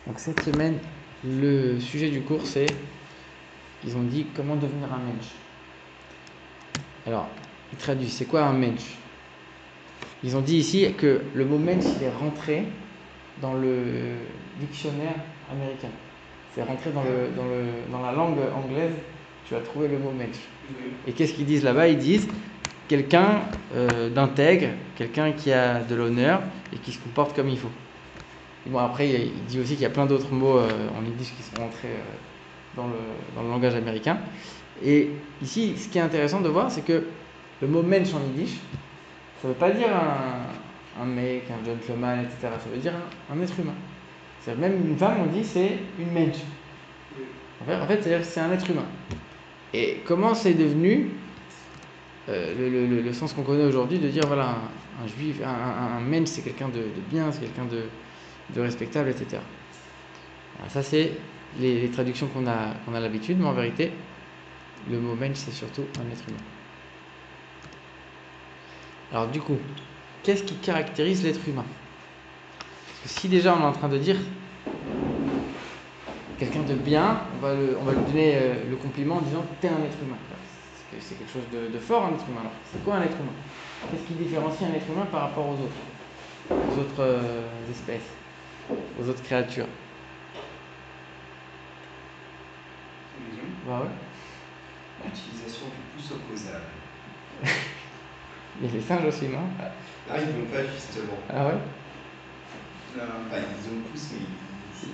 Donc cette semaine, le sujet du cours c'est, ils ont dit comment devenir un mensch. Alors, ils traduisent, c'est quoi un mensch? Ils ont dit ici que le mot mensch il est rentré dans le dictionnaire américain. C'est rentré dans la langue anglaise, tu as trouvé le mot mensch. Et qu'est-ce qu'ils disent là-bas? Ils disent quelqu'un d'intègre, quelqu'un qui a de l'honneur et qui se comporte comme il faut. Et bon, après, il dit aussi qu'il y a plein d'autres mots en yiddish qui sont rentrés dans le langage américain. Et ici, ce qui est intéressant de voir, c'est que le mot mensch en yiddish, ça ne veut pas dire un mec, un gentleman, etc. Ça veut dire un être humain. C'est-à-dire même une femme, on dit c'est une mensch. En fait, c'est-à-dire que c'est un être humain. Et comment c'est devenu le sens qu'on connaît aujourd'hui de dire voilà un juif, un mensch c'est quelqu'un de bien, c'est quelqu'un de respectable, etc. Alors ça c'est les traductions qu'on a l'habitude, mais en vérité le mot mensch c'est surtout un être humain. Alors du coup, qu'est-ce qui caractérise l'être humain? Parce que si déjà on est en train de dire quelqu'un de bien, on va lui donner le compliment en disant t'es un être humain. C'est quelque chose de fort, un être humain. Alors, c'est quoi un être humain? Qu'est-ce qui différencie un être humain par rapport aux autres espèces, aux autres créatures? Bah ouais. L'utilisation du pouce opposable. Il y a les singes aussi, non? Ah, ils n'ont pas justement. Ah ouais? Enfin, ils ont le pouce, mais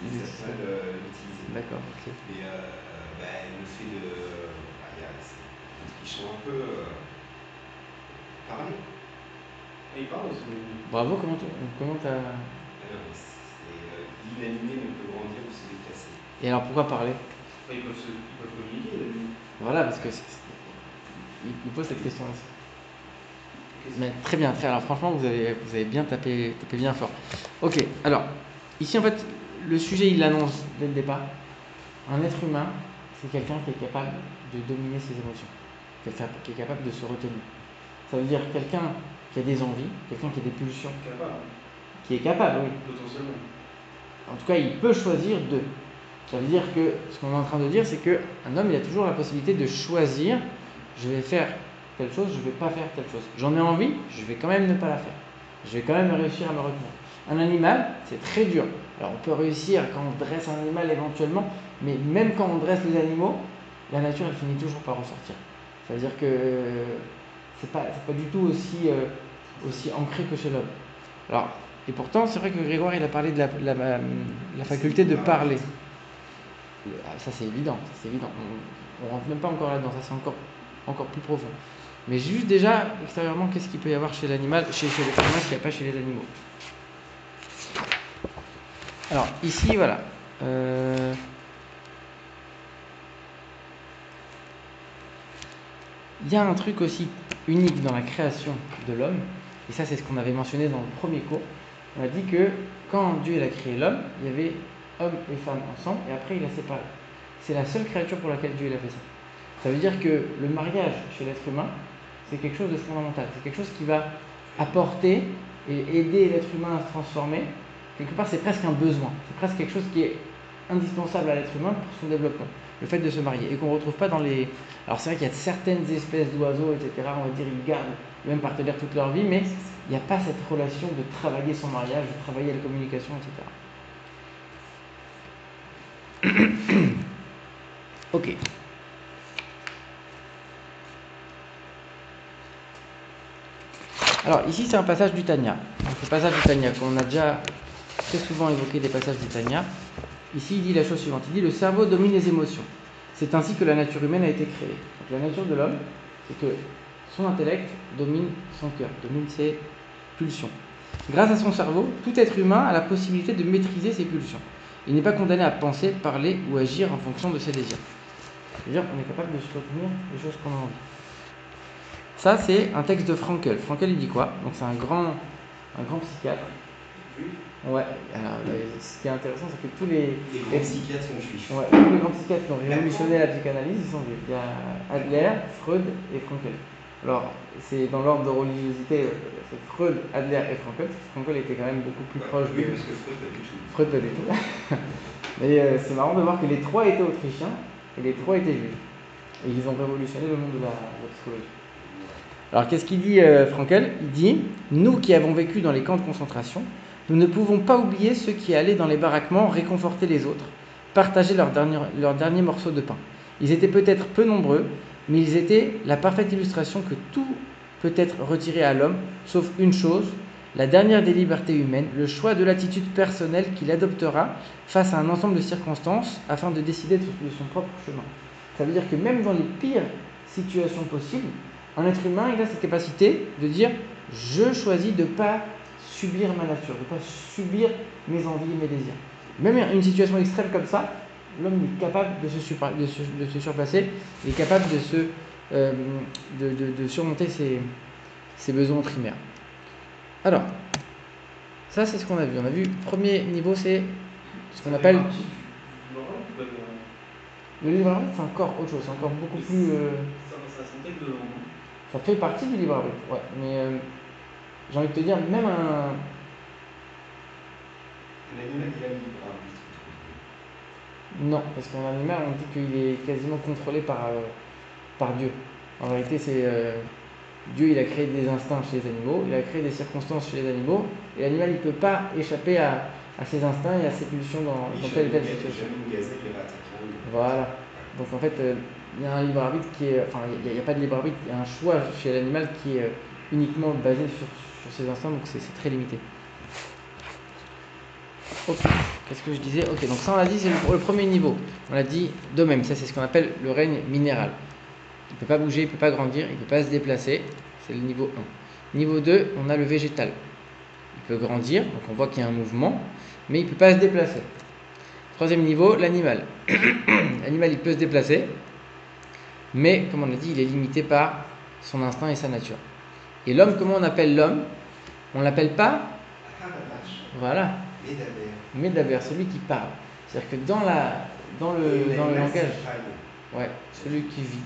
ils ne savent pas l'utiliser. D'accord, ok. Et le fait de. Ils sont un peu. Parler. Et ils parlent aussi. Bravo, comment t'as. L'inanimé ne peut grandir ou se déplacer. Et alors pourquoi parler? Enfin, ils peuvent communiquer, les animaux. Voilà, parce que il pose cette question aussi. Mais très bien, très bien. Alors franchement, vous avez bien tapé bien fort. Ok, alors, ici en fait, le sujet il l'annonce dès le départ. Un être humain, c'est quelqu'un qui est capable de dominer ses émotions, qui est capable de se retenir. Ça veut dire quelqu'un qui a des envies, quelqu'un qui a des pulsions. Capable. Qui est capable, oui. Potentiellement. En tout cas, il peut choisir d'eux. Ça veut dire que ce qu'on est en train de dire, c'est qu'un homme, il a toujours la possibilité de choisir, je vais faire telle chose, je ne vais pas faire telle chose. J'en ai envie, je vais quand même ne pas la faire. Je vais quand même réussir à me retenir. Un animal, c'est très dur. Alors on peut réussir quand on dresse un animal éventuellement, mais même quand on dresse les animaux, la nature, elle finit toujours par ressortir. Ça veut dire que c'est pas du tout aussi ancré que chez l'homme. Alors, et pourtant, c'est vrai que Grégoire, il a parlé de la faculté de parler. Ça, c'est évident. On ne rentre même pas encore là-dedans, ça, c'est encore plus profond. Mais juste déjà, extérieurement, qu'est-ce qu'il peut y avoir chez l'animal, chez l'être humain, qu'il n'y a pas chez les animaux? Alors, ici, voilà. Il y a un truc aussi unique dans la création de l'homme, et ça, c'est ce qu'on avait mentionné dans le premier cours. On a dit que quand Dieu a créé l'homme, il y avait homme et femme ensemble, et après il a séparé. C'est la seule créature pour laquelle Dieu a fait ça. Ça veut dire que le mariage chez l'être humain, c'est quelque chose de fondamental. C'est quelque chose qui va apporter et aider l'être humain à se transformer. Quelque part, c'est presque un besoin. C'est presque quelque chose qui est indispensable à l'être humain pour son développement. Le fait de se marier. Et qu'on ne retrouve pas dans les... Alors c'est vrai qu'il y a certaines espèces d'oiseaux, etc. On va dire ils gardent le même partenaire toute leur vie, mais il n'y a pas cette relation de travailler son mariage, de travailler la communication, etc. Ok. Alors ici c'est un passage du Tanya. Donc, le passage du Tanya qu'on a déjà très souvent évoqué des passages du Tanya. Ici il dit la chose suivante. Il dit le cerveau domine les émotions. C'est ainsi que la nature humaine a été créée. Donc, la nature de l'homme, c'est que son intellect domine son cœur, domine ses pulsions. Grâce à son cerveau, tout être humain a la possibilité de maîtriser ses pulsions. Il n'est pas condamné à penser, parler ou agir en fonction de ses désirs. C'est-à-dire qu'on est capable de se retenir des choses qu'on a envie. Ça, c'est un texte de Frankl. Frankl, il dit quoi? Donc, c'est un grand psychiatre. Ouais, alors ce qui est intéressant, c'est que tous les psychiatres sont juifs. Ouais, tous les grands psychiatres qui ont révolutionné la psychanalyse, ils sont juifs. Il y a Adler, Freud et Frankl. Alors, c'est dans l'ordre de religiosité, c'est Freud, Adler et Frankl. Frankl était quand même beaucoup plus proche Oui, de. parce que Freud pas du tout. Freud, pas du tout. Mais c'est marrant de voir que les trois étaient autrichiens et les trois étaient juifs. Et ils ont révolutionné le monde de la psychologie. Alors, qu'est-ce qu'il dit, Frankl? Il dit: nous qui avons vécu dans les camps de concentration, nous ne pouvons pas oublier ceux qui allaient dans les baraquements réconforter les autres, partager leur dernier morceau de pain. Ils étaient peut-être peu nombreux, mais ils étaient la parfaite illustration que tout peut être retiré à l'homme, sauf une chose, la dernière des libertés humaines, le choix de l'attitude personnelle qu'il adoptera face à un ensemble de circonstances afin de décider de son propre chemin. Ça veut dire que même dans les pires situations possibles, un être humain, il a cette capacité de dire: je choisis de ne pas subir ma nature, de ne pas subir mes envies et mes désirs. Même une situation extrême comme ça, l'homme est capable de se surpasser, il est capable de surmonter ses besoins primaires. Alors, ça c'est ce qu'on a vu. On a vu, premier niveau, c'est ce qu'on appelle... Le libre arbitre, c'est encore autre chose, c'est encore beaucoup plus... Ça s'intègre dedans, non? Ça fait partie du libre arbitre, ouais. Mais j'ai envie de te dire, même un... L'animal, il a le libre arbitre. Non, parce qu'un animal, on dit qu'il est quasiment contrôlé par Dieu. En vérité, c'est Dieu, il a créé des instincts chez les animaux, il a créé des circonstances chez les animaux, et l'animal, il ne peut pas échapper à ses instincts et à ses pulsions dans telle et telle situation. Jamais une gazelle, il va attaquer un loup. Voilà. Donc en fait, il y a un libre arbitre qui est... Enfin, il n'y a pas de libre arbitre, il y a un choix chez l'animal qui est uniquement basé sur ses instincts, donc c'est très limité. Ok, qu'est-ce que je disais? Ok, donc ça on l'a dit, c'est le premier niveau. On l'a dit de même, ça c'est ce qu'on appelle le règne minéral. Il ne peut pas bouger, il ne peut pas grandir, il ne peut pas se déplacer. C'est le niveau 1. Niveau 2, on a le végétal. Il peut grandir, donc on voit qu'il y a un mouvement, mais il ne peut pas se déplacer. Troisième niveau, l'animal. L'animal, il peut se déplacer, mais comme on a dit, il est limité par son instinct et sa nature. Et l'homme, comment on appelle l'homme? On ne l'appelle pas... Ah la vache. Voilà. Médaber. Médaber, celui qui parle. C'est-à-dire que dans le langage, ouais, celui qui vit.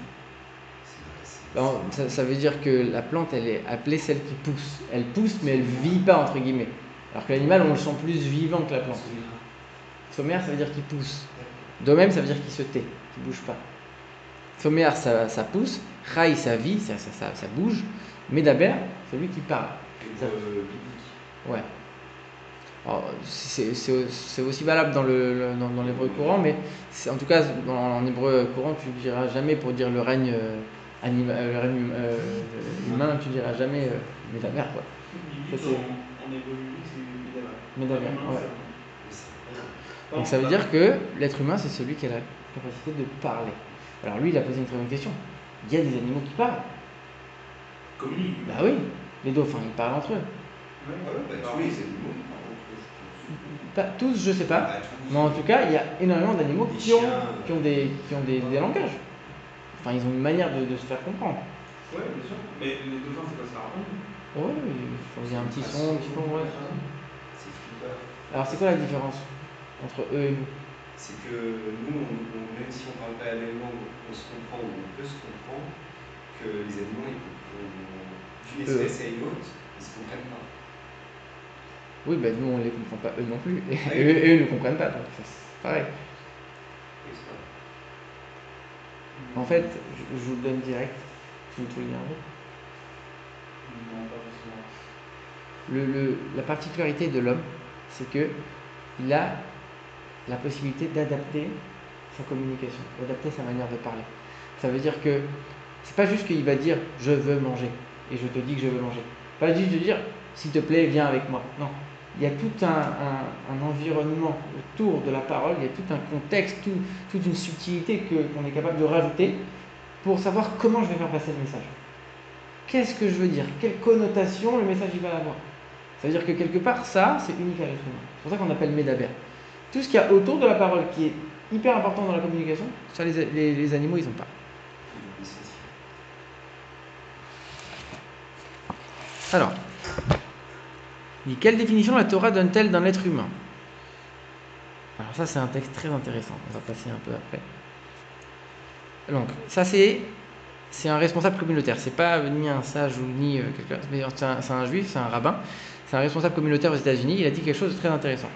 Alors, ça veut dire que la plante, elle est appelée celle qui pousse. Elle pousse, mais elle ne vit pas, entre guillemets. Alors que l'animal, on le sent plus vivant que la plante. Sommaire, ça veut dire qu'il pousse. De même, ça veut dire qu'il se tait, qu'il ne bouge pas. Sommaire, ça pousse. Raï, ça vit, ça bouge. Médaber, c'est lui qui parle. Ouais. Alors, c'est aussi valable dans l'hébreu courant, mais en tout cas, en hébreu courant, tu ne diras jamais, pour dire le règne humain, tu ne diras jamais Médaber, quoi. En hébreu, c'est Médaber, ouais. Donc ça veut dire que l'être humain, c'est celui qui a la capacité de parler. Alors lui, il a posé une très bonne question. Il y a des animaux qui parlent. Communique. Bah oui, les dauphins, ils parlent entre eux. Tous les animaux. Pas tous, je sais pas. Mais en tout cas, il y a énormément d'animaux qui ont des langages. Enfin, ils ont une manière de se faire comprendre. Ouais, bien sûr. Mais les dauphins, c'est quoi ça raconte? Ouais, il y a un petit son, un petit son, ouais. C'est flippant. Alors, c'est quoi la différence entre eux et nous? C'est que nous, même si on ne parle pas la même langue, on se comprend ou on peut se comprendre, que les animaux, d'une espèce à une autre, ils ne se comprennent pas. Oui, ben nous, on ne les comprend pas, eux non plus. Et eux ne nous comprennent pas, donc c'est pareil. Oui, c'est vrai. En fait, je vous le donne direct. Tu veux tout le dire un peu? Non, pas forcément. La particularité de l'homme, c'est qu'il a la possibilité d'adapter sa communication, d'adapter sa manière de parler. Ça veut dire que c'est pas juste qu'il va dire je veux manger et je te dis que je veux manger. Pas juste de dire s'il te plaît viens avec moi. Non, il y a tout un environnement autour de la parole, il y a tout un contexte, toute une subtilité qu'on est capable de rajouter pour savoir comment je vais faire passer le message. Qu'est-ce que je veux dire? Quelle connotation le message il va avoir? Ça veut dire que quelque part, ça, c'est unique à l'être humain. C'est pour ça qu'on appelle Médaber. Tout ce qu'il y a autour de la parole qui est hyper important dans la communication, ça les animaux, ils n'ont pas. Alors, quelle définition la Torah donne-t-elle d'un être humain? Alors ça, c'est un texte très intéressant. On va passer un peu après. Donc, ça c'est c'est un responsable communautaire. C'est pas ni un sage ou ni quelqu'un, mais c'est un juif, c'est un rabbin, c'est un responsable communautaire aux États-Unis. Il a dit quelque chose de très intéressant.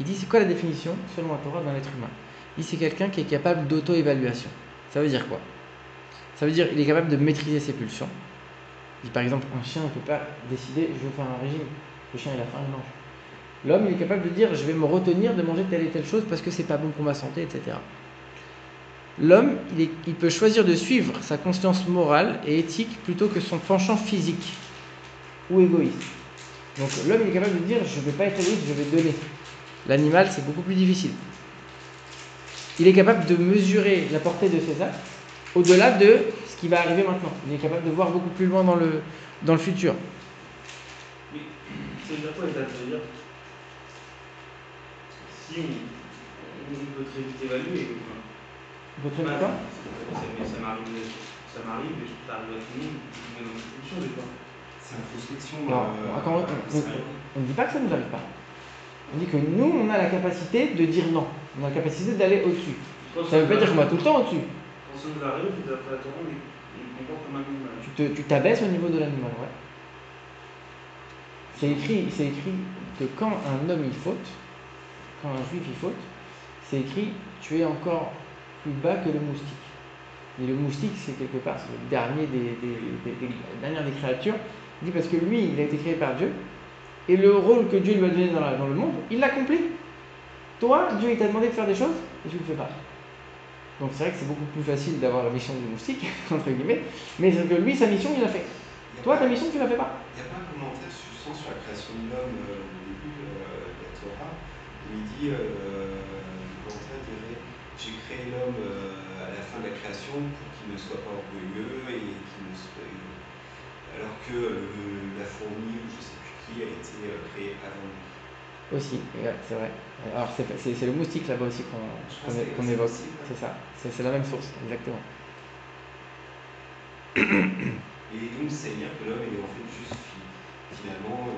Il dit c'est quoi la définition, selon la Torah, d'un être humain? Il dit c'est quelqu'un qui est capable d'auto-évaluation. Ça veut dire quoi? Ça veut dire qu'il est capable de maîtriser ses pulsions. Il dit par exemple, un chien ne peut pas décider je veux faire un régime. Le chien il a faim, il mange. L'homme il est capable de dire je vais me retenir de manger telle et telle chose parce que c'est pas bon pour ma santé, etc. L'homme il peut choisir de suivre sa conscience morale et éthique plutôt que son penchant physique ou égoïste. Donc l'homme il est capable de dire je ne vais pas être égoïste, je vais donner. L'animal c'est beaucoup plus difficile. Il est capable de mesurer la portée de ses actes au-delà de ce qui va arriver maintenant. Il est capable de voir beaucoup plus loin dans le futur. Mais ça veut dire quoi, ça veut dire si on peut très vite évaluer. Vous trouvez quoi? Ça m'arrive et je t'arrive à tout le monde, je me donne une solution des fois. C'est introspection. On ne dit pas que ça ne nous arrive pas. On dit que nous, on a la capacité de dire non. On a la capacité d'aller au-dessus. Ça ne veut pas dire qu'on va tout le temps au-dessus. Quand ça nous arrive, d'après la Torah, on comporte comme un animal. Tu t'abaisses au niveau de l'animal, ouais. C'est écrit que quand un homme il faute, quand un juif il faute, c'est écrit tu es encore plus bas que le moustique. Et le moustique, c'est quelque part, c'est le dernier la dernière des créatures. Il dit parce que lui, il a été créé par Dieu, et le rôle que Dieu lui a donné dans le monde, il l'accomplit. Toi, Dieu il t'a demandé de faire des choses, et tu ne le fais pas. Donc c'est vrai que c'est beaucoup plus facile d'avoir la mission du moustique, entre guillemets, mais c'est que lui, sa mission, il l'a fait. Toi, ta mission, tu ne la fais pas. Il n'y a pas un commentaire substance sur la création de l'homme au début de la Torah, où il dit, le commentaire dirait, j'ai créé l'homme à la fin de la création pour qu'il ne soit pas orgueilleux et qu'il ne soit... Alors que la fourmi, ou je ne sais plus qui, a été créée avant lui. Aussi, ouais, c'est vrai. Alors c'est le moustique là-bas aussi qu'on évoque. C'est ça, c'est la même source, exactement. Et donc c'est-à-dire que l'homme est en fait juste finalement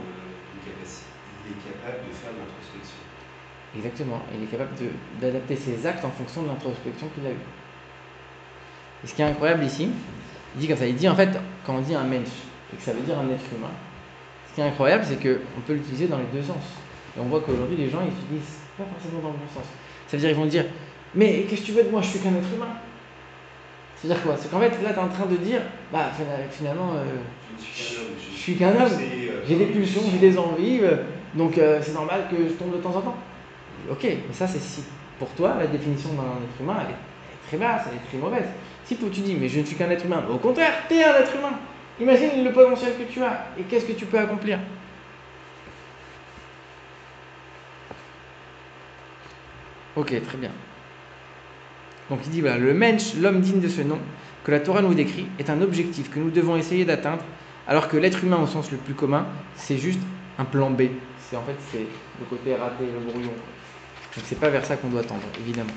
il est capable de faire de l'introspection. Exactement, il est capable d'adapter ses actes en fonction de l'introspection qu'il a eue. Et ce qui est incroyable ici, il dit comme ça, il dit en fait, quand on dit un mensch, et que ça veut dire un être humain, ce qui est incroyable c'est qu'on peut l'utiliser dans les deux sens. Et on voit qu'aujourd'hui les gens ils l'utilisent pas forcément dans le bon sens. Ça veut dire ils vont dire, mais qu'est-ce que tu veux de moi, je suis qu'un être humain. C'est-à-dire quoi? C'est qu'en fait là tu es en train de dire, bah finalement je suis qu'un homme, j'ai des pulsions, j'ai des envies, donc c'est normal que je tombe de temps en temps. Ok, mais ça c'est si pour toi la définition d'un être humain elle est très basse, elle est très mauvaise. Si tu dis mais je ne suis qu'un être humain, au contraire, tu es un être humain. Imagine le potentiel que tu as et qu'est-ce que tu peux accomplir. Ok, très bien. Donc il dit voilà, le mensch, l'homme digne de ce nom, que la Torah nous décrit, est un objectif que nous devons essayer d'atteindre, alors que l'être humain au sens le plus commun, c'est juste un plan B. C'est le côté raté, le brouillon. Donc c'est pas vers ça qu'on doit tendre, évidemment.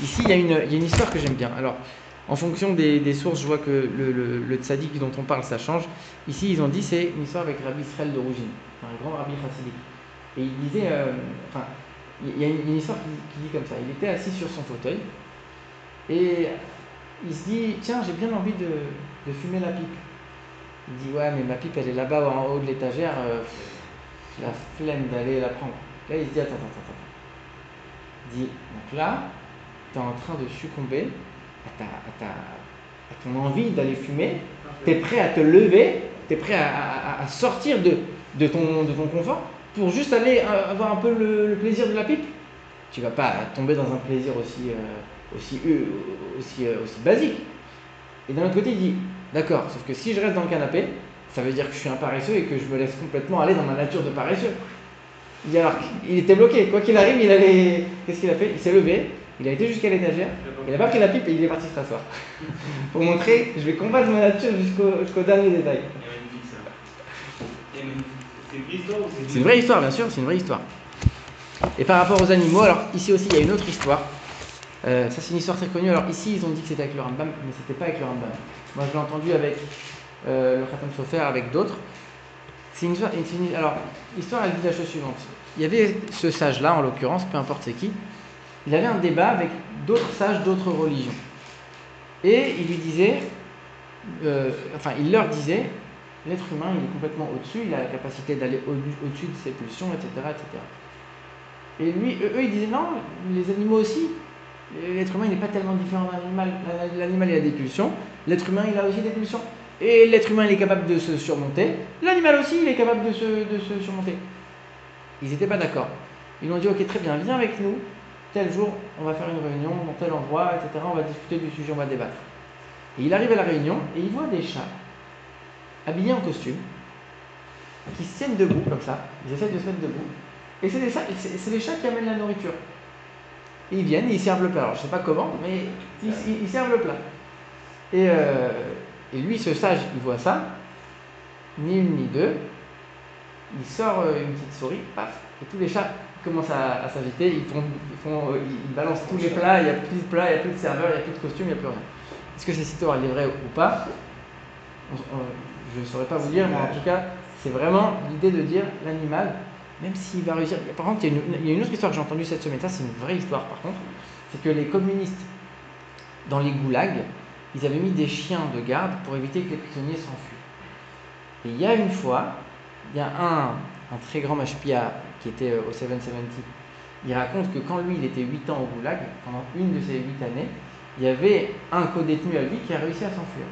Ici, il y a une histoire que j'aime bien. Alors, en fonction des sources, je vois que le tzaddik dont on parle, ça change. Ici, ils ont dit c'est une histoire avec Rabbi Israël de Rougine, un grand rabbi chassidique. Et il disait, il y a une histoire qui dit comme ça. Il était assis sur son fauteuil et il se dit tiens, j'ai bien envie de fumer la pipe. Il dit ouais, mais ma pipe elle est là-bas en haut de l'étagère, j'ai la flemme d'aller la prendre. Là, il se dit attends. Il dit donc là, tu es en train de succomber à ton envie d'aller fumer, tu es prêt à te lever, tu es prêt à sortir de ton confort pour juste aller avoir un peu le plaisir de la pipe. Tu vas pas tomber dans un plaisir aussi basique. Et d'un autre côté, il dit d'accord, sauf que si je reste dans le canapé, ça veut dire que je suis un paresseux et que je me laisse complètement aller dans ma nature de paresseux. Il dit alors, il était bloqué, quoi qu'il arrive, qu'est-ce qu'il a fait? Il s'est levé, il a été jusqu'à l'étagère, il n'a pas pris la pipe et il est parti se rasseoir. Pour montrer, je vais combattre ma nature jusqu'au dernier détail. C'est une vraie histoire, bien sûr, c'est une vraie histoire. Et par rapport aux animaux, alors ici aussi il y a une autre histoire. Ça c'est une histoire très connue. Alors ici ils ont dit que c'était avec le Rambam, mais c'était pas avec le Rambam. Moi je l'ai entendu avec le Khatam Sofer, avec d'autres. Alors l'histoire elle dit la chose suivante. Il y avait ce sage là en l'occurrence, peu importe c'est qui, il avait un débat avec d'autres sages d'autres religions. Et il lui disait, il leur disait, l'être humain, il est complètement au-dessus, il a la capacité d'aller au-dessus de ses pulsions, etc., etc. Et eux, ils disaient non, les animaux aussi. L'être humain, il n'est pas tellement différent d'un animal. L'animal, il a des pulsions. L'être humain, il a aussi des pulsions. Et l'être humain, il est capable de se surmonter. L'animal aussi, il est capable de se surmonter. Ils n'étaient pas d'accord. Ils lui ont dit, ok, très bien, viens avec nous. Tel jour, on va faire une réunion dans tel endroit, etc. On va discuter du sujet, on va débattre. Et il arrive à la réunion et il voit des chats habillés en costume qui se tiennent debout comme ça. Ils essaient de se mettre debout. Et c'est les chats qui amènent la nourriture. Et ils viennent et ils servent le plat. Alors je ne sais pas comment, mais ils servent le plat. Et lui, ce sage, il voit ça, ni une ni deux. Il sort une petite souris, paf, et tous les chats commencent à s'agiter. Ils balancent tous les plats. Il n'y a plus de plats, il n'y a plus de serveurs, il n'y a plus de costume, il n'y a plus rien. Est-ce que cette histoire est vraie ou pas? Je ne saurais pas vous dire, mais en tout cas, c'est vraiment l'idée de dire l'animal, même s'il va réussir. Par contre, il y a une autre histoire que j'ai entendue cette semaine, ça c'est une vraie histoire par contre, c'est que les communistes, dans les goulags, ils avaient mis des chiens de garde pour éviter que les prisonniers s'enfuient. Et il y a une fois, il y a un très grand mashpia qui était au 770, il raconte que quand lui il était 8 ans au goulag, pendant une de ces 8 années, il y avait un co-détenu à lui qui a réussi à s'enfuir.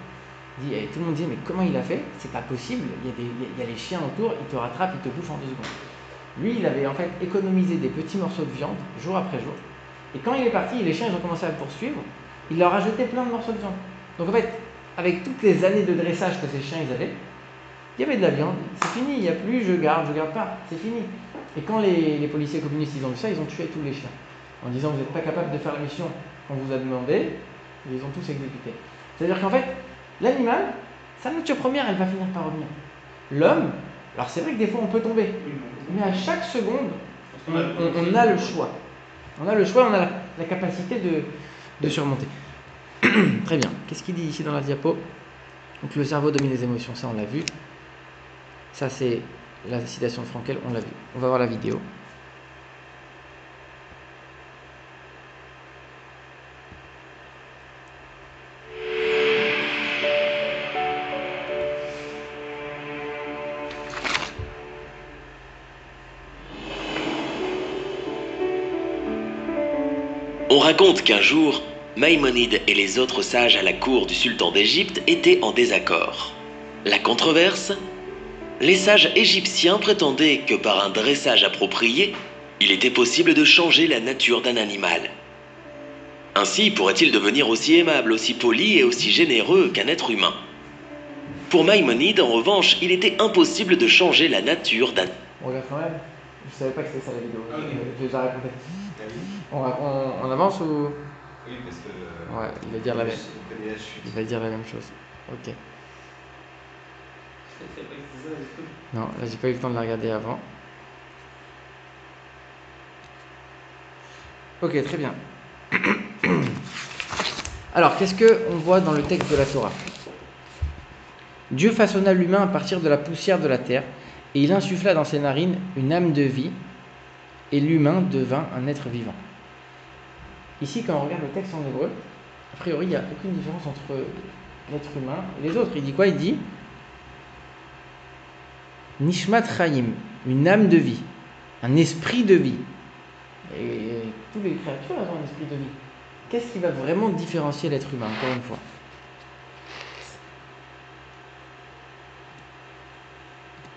Et tout le monde disait, mais comment il a fait? C'est pas possible, il y a les chiens autour, ils te rattrapent, ils te bouffent en 2 secondes. Lui, il avait en fait économisé des petits morceaux de viande, jour après jour, et quand il est parti, les chiens ils ont commencé à le poursuivre, il leur a jeté plein de morceaux de viande. Donc en fait, avec toutes les années de dressage que ces chiens ils avaient, il y avait de la viande, c'est fini, il n'y a plus, je garde pas, c'est fini. Et quand les policiers communistes ils ont vu ça, ils ont tué tous les chiens, en disant, vous n'êtes pas capable de faire la mission qu'on vous a demandé, ils les ont tous exécutés. C'est-à-dire qu'en fait, l'animal, sa nature première, elle va finir par revenir. L'homme, alors c'est vrai que des fois on peut tomber, mais à chaque seconde, on a le choix. On a le choix, on a la capacité de surmonter. Très bien. Qu'est-ce qu'il dit ici dans la diapo? Donc le cerveau domine les émotions, ça on l'a vu. Ça c'est la citation de Frankel, on l'a vu. On va voir la vidéo. On raconte qu'un jour, Maïmonide et les autres sages à la cour du sultan d'Égypte étaient en désaccord. La controverse? Les sages égyptiens prétendaient que par un dressage approprié, il était possible de changer la nature d'un animal. Ainsi pourrait-il devenir aussi aimable, aussi poli et aussi généreux qu'un être humain. Pour Maïmonide, en revanche, il était impossible de changer la nature d'un... On regarde quand même. Je savais pas que c'était ça la vidéo. Je les ai raconté. Ah oui. On avance ou... Oui, parce que. Ouais, il va dire la même. On connaît la chute. Il va dire la même chose. Ok. Je savais pas que c'était ça, du coup. Non, là j'ai pas eu le temps de la regarder avant. Ok, très bien. Alors, qu'est-ce qu'on voit dans le texte de la Torah? Dieu façonna l'humain à partir de la poussière de la terre, et il insuffla dans ses narines une âme de vie, et l'humain devint un être vivant. Ici, quand on regarde le texte en hébreu, a priori, il n'y a aucune différence entre l'être humain et les autres. Il dit quoi? Il dit Nishmat Chaim, une âme de vie, un esprit de vie. Et toutes les créatures elles ont un esprit de vie. Qu'est-ce qui va vraiment différencier l'être humain, encore une fois?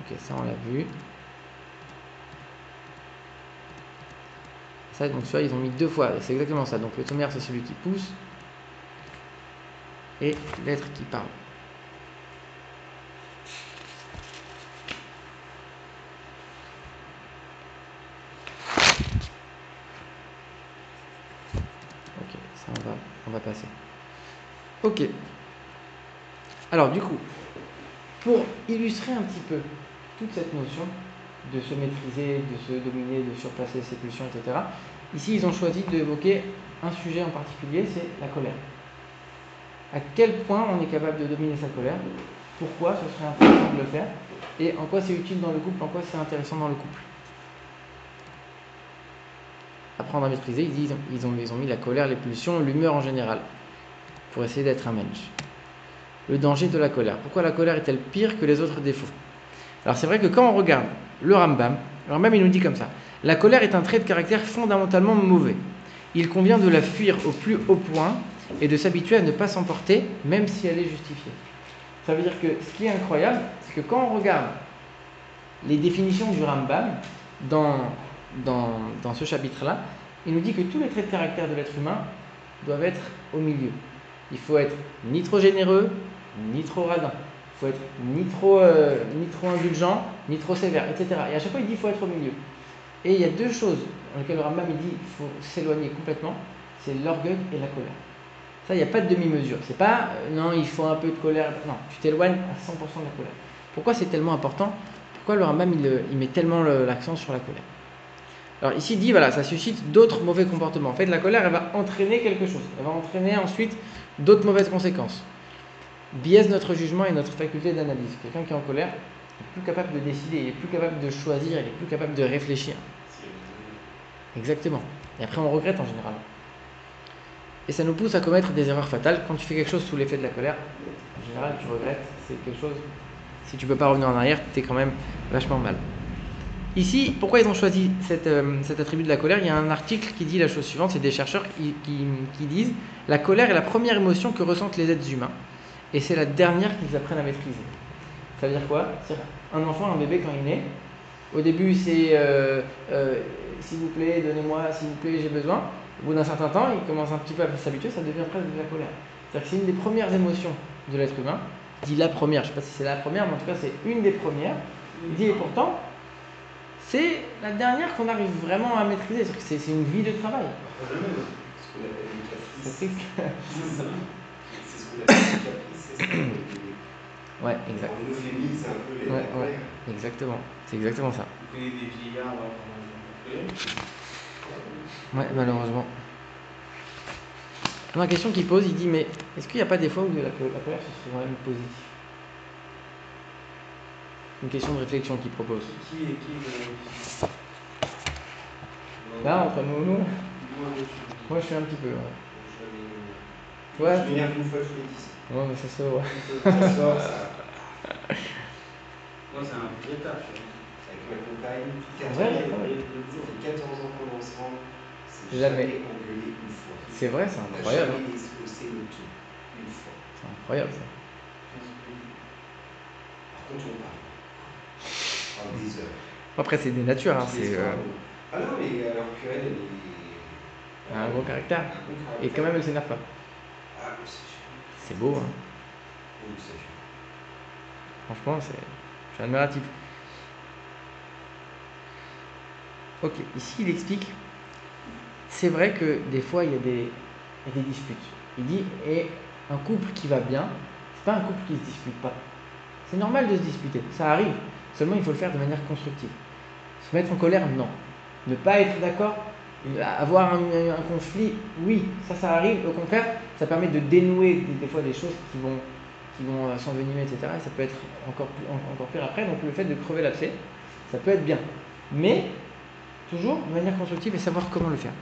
Ok, ça on l'a vu. Ça, donc celui-là, ils ont mis 2 fois, c'est exactement ça. Donc le tonnerre, c'est celui qui pousse, et l'être qui parle. Ok, ça on va passer. Ok. Alors du coup, pour illustrer un petit peu toute cette notion de se maîtriser, de se dominer, de surpasser ses pulsions, etc. Ici, ils ont choisi d'évoquer un sujet en particulier, c'est la colère. À quel point on est capable de dominer sa colère? Pourquoi ce serait intéressant de le faire? Et en quoi c'est utile dans le couple? En quoi c'est intéressant dans le couple? Apprendre à maîtriser, ils ont mis la colère, les pulsions, l'humeur en général. pour essayer d'être un mensch. Le danger de la colère. Pourquoi la colère est-elle pire que les autres défauts? Alors c'est vrai que quand on regarde le Rambam il nous dit comme ça. La colère est un trait de caractère fondamentalement mauvais. Il convient de la fuir au plus haut point et de s'habituer à ne pas s'emporter, même si elle est justifiée. Ça veut dire que ce qui est incroyable, c'est que quand on regarde les définitions du Rambam dans ce chapitre-là, il nous dit que tous les traits de caractère de l'être humain doivent être au milieu. Il faut être ni trop généreux, ni trop radin. Il faut être ni trop indulgent, ni trop sévère, etc. Et à chaque fois, il dit qu'il faut être au milieu. Et il y a deux choses dans lesquelles le Rambam il dit qu'il faut s'éloigner complètement, c'est l'orgueil et la colère. Ça, il n'y a pas de demi-mesure. C'est pas, non, il faut un peu de colère. Non, tu t'éloignes à 100% de la colère. Pourquoi c'est tellement important? Pourquoi le Rambam il met tellement l'accent sur la colère? Alors ici, il dit, voilà, ça suscite d'autres mauvais comportements. En fait, la colère, elle va entraîner quelque chose. Elle va entraîner ensuite d'autres mauvaises conséquences. Biaise notre jugement et notre faculté d'analyse. Quelqu'un qui est en colère est plus capable de décider, il est plus capable de choisir, il est plus capable de réfléchir. Exactement. Et après, on regrette en général. Et ça nous pousse à commettre des erreurs fatales. Quand tu fais quelque chose sous l'effet de la colère, en général, tu regrettes. C'est quelque chose, si tu ne peux pas revenir en arrière, tu es quand même vachement mal. Ici, pourquoi ils ont choisi cet attribut de la colère? Il y a un article qui dit la chose suivante, c'est des chercheurs qui disent « La colère est la première émotion que ressentent les êtres humains, et c'est la dernière qu'ils apprennent à maîtriser. » Ça veut dire quoi? C'est-à-dire, un enfant, un bébé, quand il naît, au début, c'est s'il vous plaît, donnez-moi, s'il vous plaît, j'ai besoin. Au bout d'un certain temps, il commence un petit peu à s'habituer, ça devient presque de la colère. C'est-à-dire que c'est une des premières émotions de l'être humain. Il dit la première, je ne sais pas si c'est la première, mais en tout cas, c'est une des premières. Il dit, et pourtant, c'est la dernière qu'on arrive vraiment à maîtriser. C'est une vie de travail. C'est ce qu'on appelle une caprice. Ouais, exact. On euphémise un peu les ouais, exactement. C'est exactement ça. Vous connaissez des vieillards Ouais, malheureusement. La question qu'il pose, il dit, mais est-ce qu'il n'y a pas des fois où la colère se serait même positive? Une question de réflexion qu'il propose. Là, entre nous, moi je suis un petit peu. Ouais. Je m'énerve une fois tous les 10. Ouais, mais ça se voit. Ça sort, ça. Moi, c'est un vrai taf. Avec ma compagne, Ouais, ouais. ça fait 14 ans qu'on est ensemble. C'est Jamais engueulé une fois. C'est vrai, c'est incroyable. On n'a jamais explosé le tout. Une fois. C'est incroyable ça. Par contre, on parle. On parle des heures. Après, c'est des natures. Hein, c'est, Ah non, mais alors qu'elle, elle est. un gros caractère. Un gros caractère. Et quand même, elle s'énerve pas. Ah, mais c'est sûr. C'est beau, hein. Oui, c'est sûr. Franchement, c'est admiratif. Ok, ici il explique, c'est vrai que des fois il y a des disputes. Il dit, et un couple qui va bien, c'est pas un couple qui ne se dispute pas. C'est normal de se disputer, ça arrive. Seulement il faut le faire de manière constructive. Se mettre en colère, non. Ne pas être d'accord, avoir un conflit, oui, ça arrive. Au contraire, ça permet de dénouer des fois des choses qui vont s'envenimer, etc. Et ça peut être encore pire après. Donc le fait de crever l'abcès, ça peut être bien. Mais toujours de manière constructive et savoir comment le faire.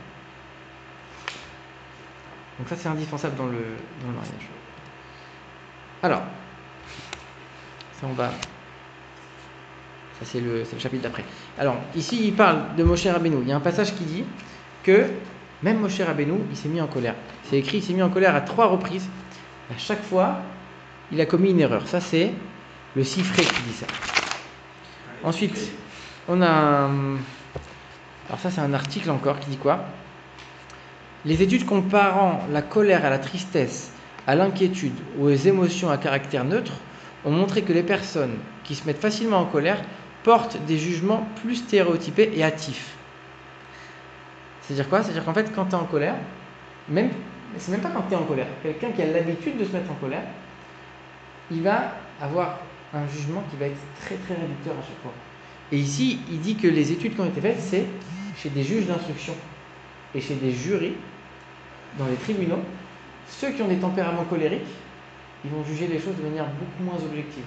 Donc ça c'est indispensable dans le mariage. Alors, ça on va... Ça c'est le chapitre d'après. Alors, ici il parle de Moshe Rabbeinu. Il y a un passage qui dit que même Moshe Rabbeinu, il s'est mis en colère. C'est écrit, il s'est mis en colère à 3 reprises. À chaque fois, il a commis une erreur. Ça c'est le Sifré qui dit ça. Ensuite, on a... Alors ça c'est un article encore qui dit quoi? Les études comparant la colère à la tristesse, à l'inquiétude ou aux émotions à caractère neutre ont montré que les personnes qui se mettent facilement en colère portent des jugements plus stéréotypés et hâtifs. C'est-à-dire quoi? C'est-à-dire qu'en fait quand tu es en colère, c'est même pas quand tu es en colère, quelqu'un qui a l'habitude de se mettre en colère, il va avoir un jugement qui va être très très réducteur à chaque fois. Et ici, il dit que les études qui ont été faites, c'est chez des juges d'instruction et chez des jurys, dans les tribunaux, ceux qui ont des tempéraments colériques, ils vont juger les choses de manière beaucoup moins objective.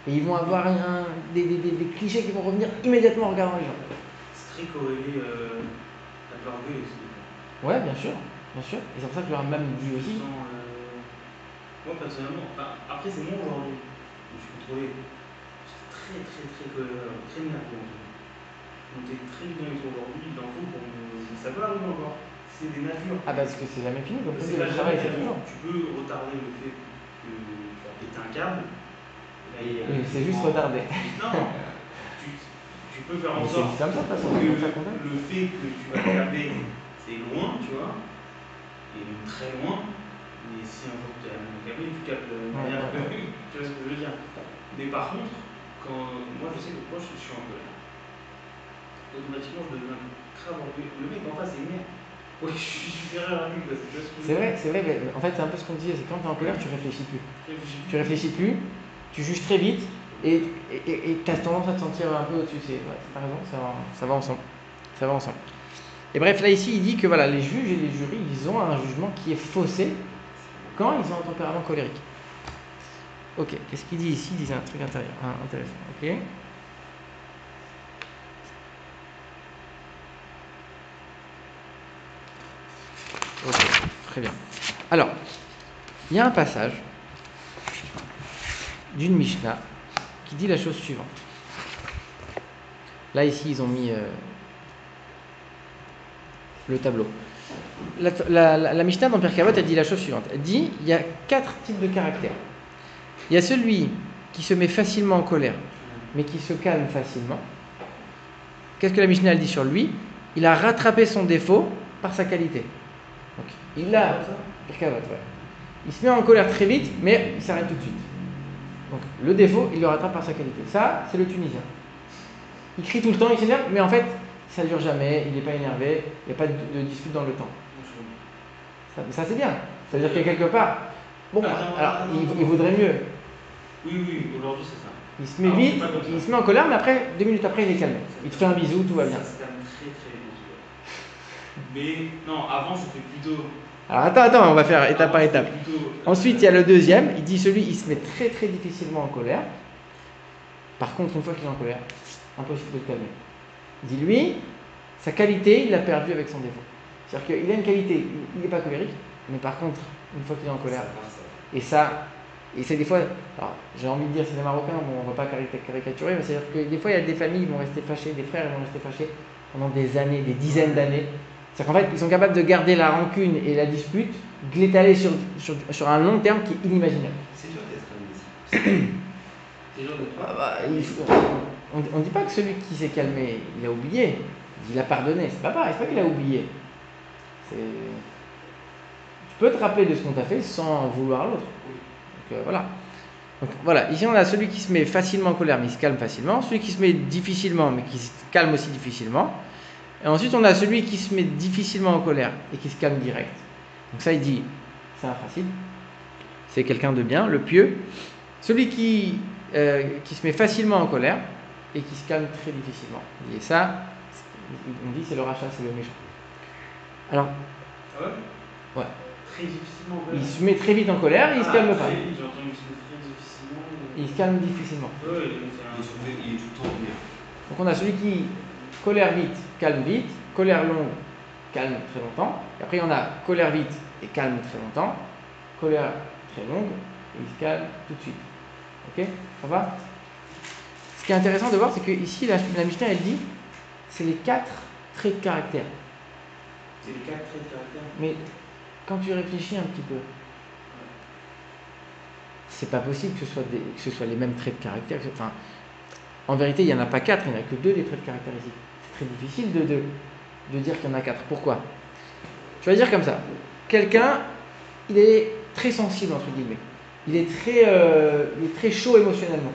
Et ils vont avoir des clichés qui vont revenir immédiatement en regardant les gens. C'est très corrélé à l'orgueil aussi. Ouais, bien sûr. Et c'est pour ça que le Rambam dit aussi. Moi, personnellement, enfin, après, c'est moi aujourd'hui. Je me suis contrôlé. J'étais très colère, très nerveux. On était très bien avec toi aujourd'hui. Il en faut pour me. Ça peut arriver encore. C'est des natures. Ah, parce que c'est jamais fini, donc C'est le pas travail, jamais c'est toujours. Tu peux retarder le fait que tu as pété un câble. Là, Oui, c'est juste retardé. Non, tu peux faire en Mais c'est sorte comme ça, de toute façon, que c'est comme ça qu'on fait. le fait que tu vas te câbler, c'est loin, tu vois, et même très loin. Mais si un jour tu as un câblé, tu câbles de manière que. Tu vois ce que je veux dire. Mais par contre, moi je sais que quand je suis en colère, automatiquement je deviens grave orgueilleux. Le mec en face, c'est une merde. Ouais, je suis supérieur à lui, quoi. Tu vois ce que je veux dire. C'est vrai, mais en fait, c'est un peu ce qu'on disait, c'est quand tu es en colère, tu réfléchis plus. Réfléchis Tu réfléchis plus, tu juges très vite et tu as tendance à te sentir un peu au-dessus. Ouais, t'as raison, ça va ensemble. Ça va ensemble. Et bref, là ici, il dit que voilà, les juges et les jurys, ils ont un jugement qui est faussé quand ils ont un tempérament colérique. Ok, qu'est-ce qu'il dit ici? Il dit un truc intéressant. Ok. Ok, très bien. Alors, il y a un passage d'une Mishnah qui dit la chose suivante. Là, ici, ils ont mis le tableau. La Mishnah dans Pirkei Avot, elle dit la chose suivante. Elle dit, il y a 4 types de caractères. Il y a celui qui se met facilement en colère, mais qui se calme facilement. Qu'est-ce que la Mishnah elle dit sur lui? Il a rattrapé son défaut par sa qualité. Donc, il a... Pirkei Avot, ouais. Il se met en colère très vite, mais il s'arrête tout de suite. Donc, le défaut, il le rattrape par sa qualité. Ça, c'est le Tunisien. Il crie tout le temps, il s'énerve, mais en fait, ça ne dure jamais, il n'est pas énervé, il n'y a pas de dispute dans le temps. Ça c'est bien. Ça veut dire que quelque part, bon, alors il vaudrait mieux. Oui, aujourd'hui c'est ça. Il se met vite, il se met en colère, mais après, 2 minutes après, il est calme. Il te fait un bisou, tout va bien. Ça se calme très vite. Mais non, avant c'était plutôt. Alors attends, on va faire étape par étape. Ensuite, il y a le deuxième, il dit celui, il se met très difficilement en colère. Par contre, une fois qu'il est en colère, impossible de le calmer. Il dit lui, sa qualité, il l'a perdue avec son défaut. C'est-à-dire qu'il a une qualité, il n'est pas colérique, mais par contre, une fois qu'il est en colère, et c'est des fois, alors j'ai envie de dire c'est des Marocains, bon, on ne va pas caricaturer, mais c'est-à-dire que des fois il y a des familles qui vont rester fâchées, des frères ils vont rester fâchés pendant des années, des dizaines d'années. C'est-à-dire qu'en fait, ils sont capables de garder la rancune et la dispute, de l'étaler sur un long terme qui est inimaginable. C'est dur d'être amnésique. C'est dur d'être. On ne dit pas que celui qui s'est calmé, il a oublié, il a pardonné, c'est pas pareil, c'est pas qu'il a oublié. Tu peux te rappeler de ce qu'on t'a fait sans vouloir l'autre. Donc voilà. Ici on a celui qui se met facilement en colère mais il se calme facilement, celui qui se met difficilement mais qui se calme aussi difficilement. Et ensuite on a celui qui se met difficilement en colère et qui se calme direct. Donc ça il dit, c'est un facile, c'est quelqu'un de bien, le pieux. Celui qui se met facilement en colère et qui se calme très difficilement. Et ça, on dit c'est le rachat, c'est le méchant. Alors, Ah ouais? Ouais. Très difficilement. Il se met très vite en colère et il se calme pas. J'ai entendu se met très difficilement. Il se calme difficilement. Ouais, Il est tout le temps bien. Donc on a celui qui colère vite, calme vite, colère longue, calme très longtemps. Et après on a colère vite et calme très longtemps, colère très longue et il se calme tout de suite. Ok? Ça va? Ce qui est intéressant de voir, c'est que ici la Mishnah elle dit c'est les 4 traits de caractère. C'est les 4 traits de caractère. Mais quand tu réfléchis un petit peu, c'est pas possible que ce soit les mêmes traits de caractère. Enfin, en vérité, il n'y en a pas 4, il n'y en a que 2 des traits de caractère ici. C'est très difficile de dire qu'il y en a 4. Pourquoi? Tu vas dire comme ça. Quelqu'un, il est très sensible, entre guillemets. Il est très chaud émotionnellement.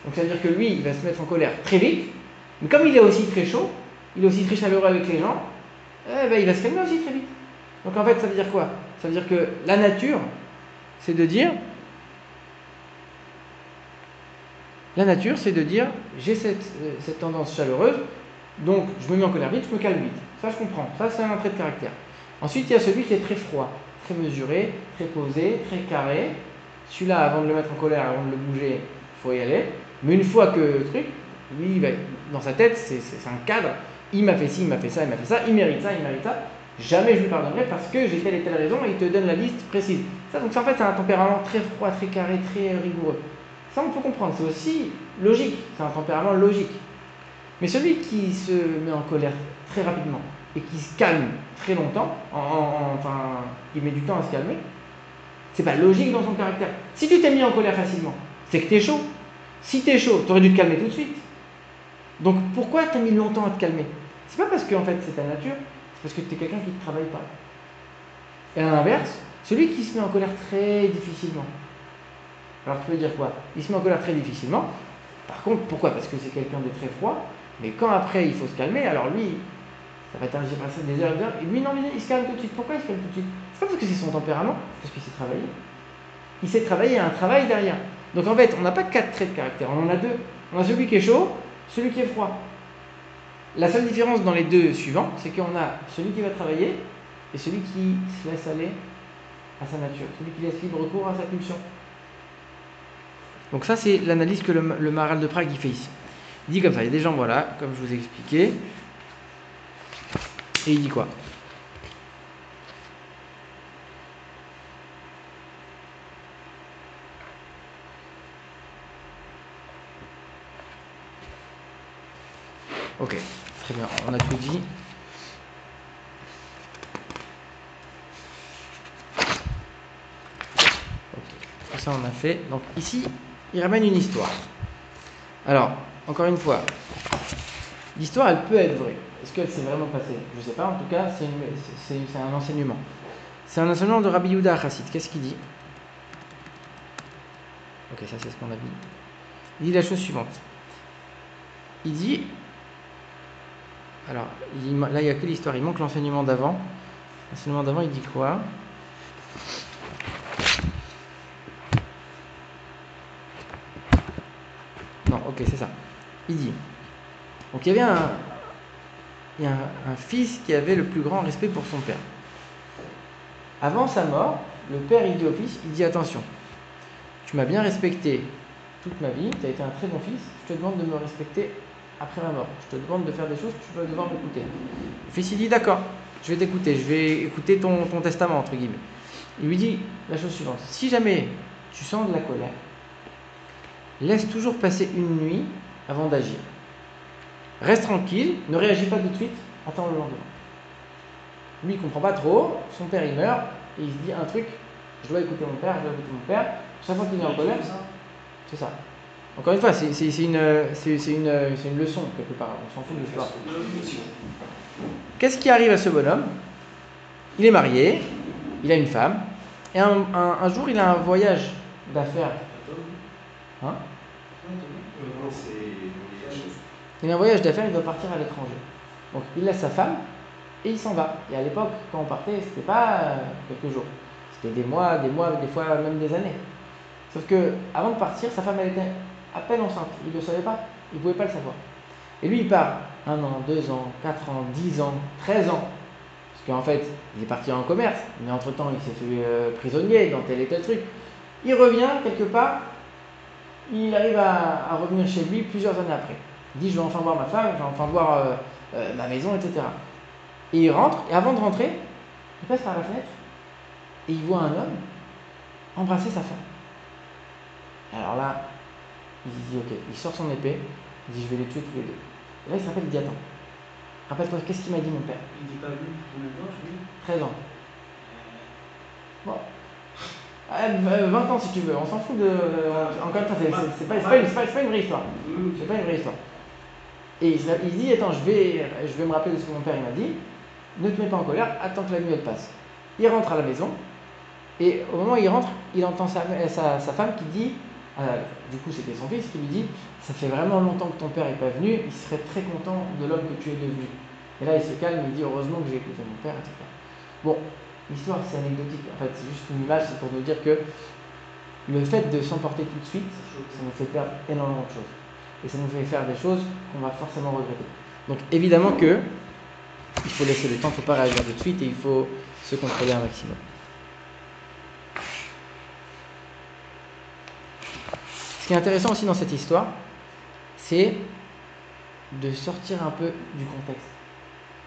Donc ça veut dire que lui, il va se mettre en colère très vite. Mais comme il est aussi très chaud, il est aussi très chaleureux avec les gens, il va se calmer aussi très vite. Donc en fait, ça veut dire quoi? Ça veut dire que la nature, c'est de dire j'ai cette tendance chaleureuse, donc je me mets en colère vite, je me calme vite. Ça, je comprends. Ça, c'est un trait de caractère. Ensuite, il y a celui qui est très froid, très mesuré, très posé, très carré. Celui-là, avant de le mettre en colère, avant de le bouger, il faut y aller. Mais une fois que le truc, lui, dans sa tête, c'est un cadre. Il m'a fait ci, il m'a fait ça, il m'a fait ça, il mérite ça, il mérite ça. Jamais je lui pardonnerai parce que j'ai telle et telle raison, et il te donne la liste précise. Ça, donc, en fait, c'est un tempérament très froid, très carré, très rigoureux. Ça, on peut comprendre, c'est aussi logique, c'est un tempérament logique. Mais celui qui se met en colère très rapidement et qui se calme très longtemps, enfin, qui met du temps à se calmer, c'est pas logique dans son caractère. Si tu t'es mis en colère facilement, c'est que tu es chaud. Si tu es chaud, tu aurais dû te calmer tout de suite. Donc pourquoi tu as mis longtemps à te calmer? C'est pas parce que en fait, c'est ta nature, c'est parce que tu es quelqu'un qui ne travaille pas. Et à l'inverse, celui qui se met en colère très difficilement. Alors tu peux dire quoi? Il se met en colère très difficilement. Par contre, pourquoi? Parce que c'est quelqu'un de très froid. Mais quand après il faut se calmer, alors lui, ça va être j'ai passé des heures et des heures. Et lui, non, il se calme tout de suite. Pourquoi il se calme tout de suite? C'est pas parce que c'est son tempérament, c'est parce qu'il sait travailler. Il sait travailler, il y a un travail derrière. Donc en fait, on n'a pas 4 traits de caractère, on en a 2. On a celui qui est chaud, celui qui est froid. La seule différence dans les deux suivants, c'est qu'on a celui qui va travailler et celui qui se laisse aller à sa nature, celui qui laisse libre cours à sa pulsion. Donc ça, c'est l'analyse que le Maharal de Prague il fait ici. Il dit comme ça, il y a des gens, voilà, comme je vous ai expliqué. Et il dit quoi? Ok, très bien, on a tout dit. Ok, ça on a fait. Donc ici, il ramène une histoire. Alors, encore une fois, l'histoire elle peut être vraie. Est-ce qu'elle s'est vraiment passée? Je ne sais pas, en tout cas, c'est un enseignement. C'est un enseignement de Rabbi Yehuda Chassid. Qu'est-ce qu'il dit? Ok, ça c'est ce qu'on a dit. Il dit la chose suivante. Il dit... Alors, là il n'y a que l'histoire, il manque l'enseignement d'avant. L'enseignement d'avant, il dit quoi? Non, ok, c'est ça. Il dit... Donc il y avait un fils qui avait le plus grand respect pour son père. Avant sa mort, le père il dit au fils, il dit attention, tu m'as bien respecté toute ma vie, tu as été un très bon fils, je te demande de me respecter après ma mort. Je te demande de faire des choses, tu vas devoir m'écouter. Le fils il dit d'accord, je vais t'écouter, je vais écouter ton testament entre guillemets. Il lui dit la chose suivante, si jamais tu sens de la colère, laisse toujours passer une nuit avant d'agir. Reste tranquille, ne réagis pas tout de suite, attends le lendemain. Lui il comprend pas trop, son père il meurt, et il se dit un truc, je dois écouter mon père, chaque fois qu'il est en colère, c'est ça. Encore une fois, c'est une leçon quelque part, on s'en fout de l'histoire. Qu'est-ce qui arrive à ce bonhomme? Il est marié, il a une femme, et un jour il a un voyage d'affaires. Hein? Il a un voyage d'affaires, il doit partir à l'étranger. Donc il laisse sa femme et il s'en va. Et à l'époque, quand on partait, c'était pas quelques jours. C'était des mois, des fois même des années. Sauf que avant de partir, sa femme elle était à peine enceinte. Il ne le savait pas, il ne pouvait pas le savoir. Et lui il part 1 an, 2 ans, 4 ans, 10 ans, 13 ans. Parce qu'en fait, il est parti en commerce, mais entre-temps il s'est fait prisonnier dans tel et tel truc. Il revient quelque part, il arrive à revenir chez lui plusieurs années après. Il dit je vais enfin voir ma femme, je vais enfin voir ma maison, etc. Et il rentre, et avant de rentrer, il passe par la fenêtre, et il voit un homme embrasser sa femme. Alors là, il dit ok, il sort son épée, il dit je vais les tuer tous les deux. Et là il se rappelle, il dit attends, rappelle-toi, qu'est-ce qu'il m'a dit mon père? Il dit pas lui, combien de temps, je dis 13 ans. Bon. 20 ans si tu veux, on s'en fout de. Encore une fois, c'est pas une vraie histoire. C'est pas une vraie histoire. Et il se dit attends, je vais me rappeler de ce que mon père il m'a dit, ne te mets pas en colère, attends que la nuit elle passe. Il rentre à la maison, et au moment où il rentre, il entend sa femme qui dit, du coup c'était son fils, qui lui dit ça fait vraiment longtemps que ton père n'est pas venu, il serait très content de l'homme que tu es devenu. Et là il se calme, il dit heureusement que j'ai écouté mon père, etc. Bon, l'histoire c'est anecdotique, en fait c'est juste une image, c'est pour nous dire que le fait de s'emporter tout de suite, ça nous fait perdre énormément de choses. Et ça nous fait faire des choses qu'on va forcément regretter. Donc évidemment que il faut laisser le temps, il ne faut pas réagir tout de suite et il faut se contrôler un maximum. Ce qui est intéressant aussi dans cette histoire, c'est de sortir un peu du contexte.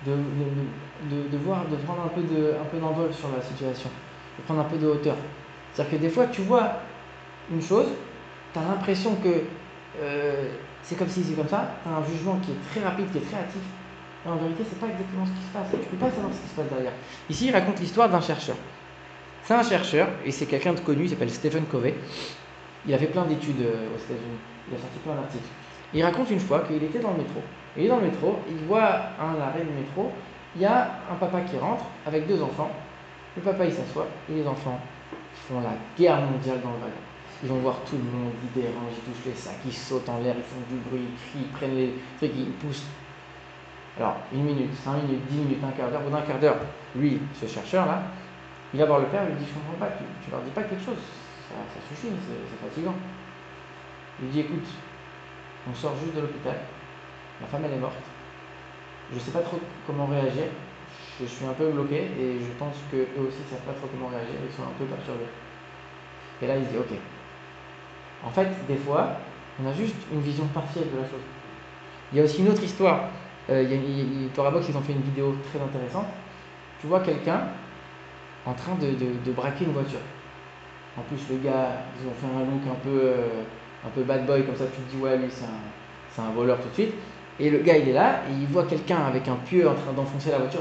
de voir, de prendre un peu d'envol sur la situation, de prendre un peu de hauteur. C'est-à-dire que des fois, tu vois une chose, tu as l'impression que c'est comme ci, c'est comme ça, tu as un jugement qui est très rapide, qui est très hâtif, et en vérité, c'est pas exactement ce qui se passe, tu peux pas savoir ce qui se passe derrière. Ici, il raconte l'histoire d'un chercheur. C'est un chercheur, et c'est quelqu'un de connu, il s'appelle Stephen Covey. Il a fait plein d'études aux États-Unis, il a sorti plein d'articles. Il raconte une fois qu'il était dans le métro. Il est dans le métro, il voit à un arrêt du métro, il y a un papa qui rentre avec 2 enfants. Le papa il s'assoit et les enfants font la guerre mondiale dans le wagon. Ils vont voir tout le monde, ils dérangent, ils touchent les sacs, ils sautent en l'air, ils font du bruit, ils crient, ils prennent les trucs, ils poussent. Alors, 1 minute, 5 minutes, 10 minutes, un quart d'heure, au bout d'un quart d'heure, lui, ce chercheur-là, il va voir le père, il lui dit, je comprends pas, tu leur dis pas quelque chose, ça suffit, c'est fatigant. Il lui dit, écoute, on sort juste de l'hôpital, ma femme elle est morte, je sais pas trop comment réagir, je suis un peu bloqué et je pense qu'eux aussi savent pas trop comment réagir, ils sont un peu perturbés. Et là il dit, ok. En fait, des fois, on a juste une vision partielle de la chose. Il y a aussi une autre histoire. Torah Box, ils ont fait une vidéo très intéressante. Tu vois quelqu'un en train de braquer une voiture. En plus, le gars, ils ont fait un look un peu bad boy, comme ça, tu te dis, ouais, lui, c'est un voleur tout de suite. Et le gars, il est là, et il voit quelqu'un avec un pieu en train d'enfoncer la voiture,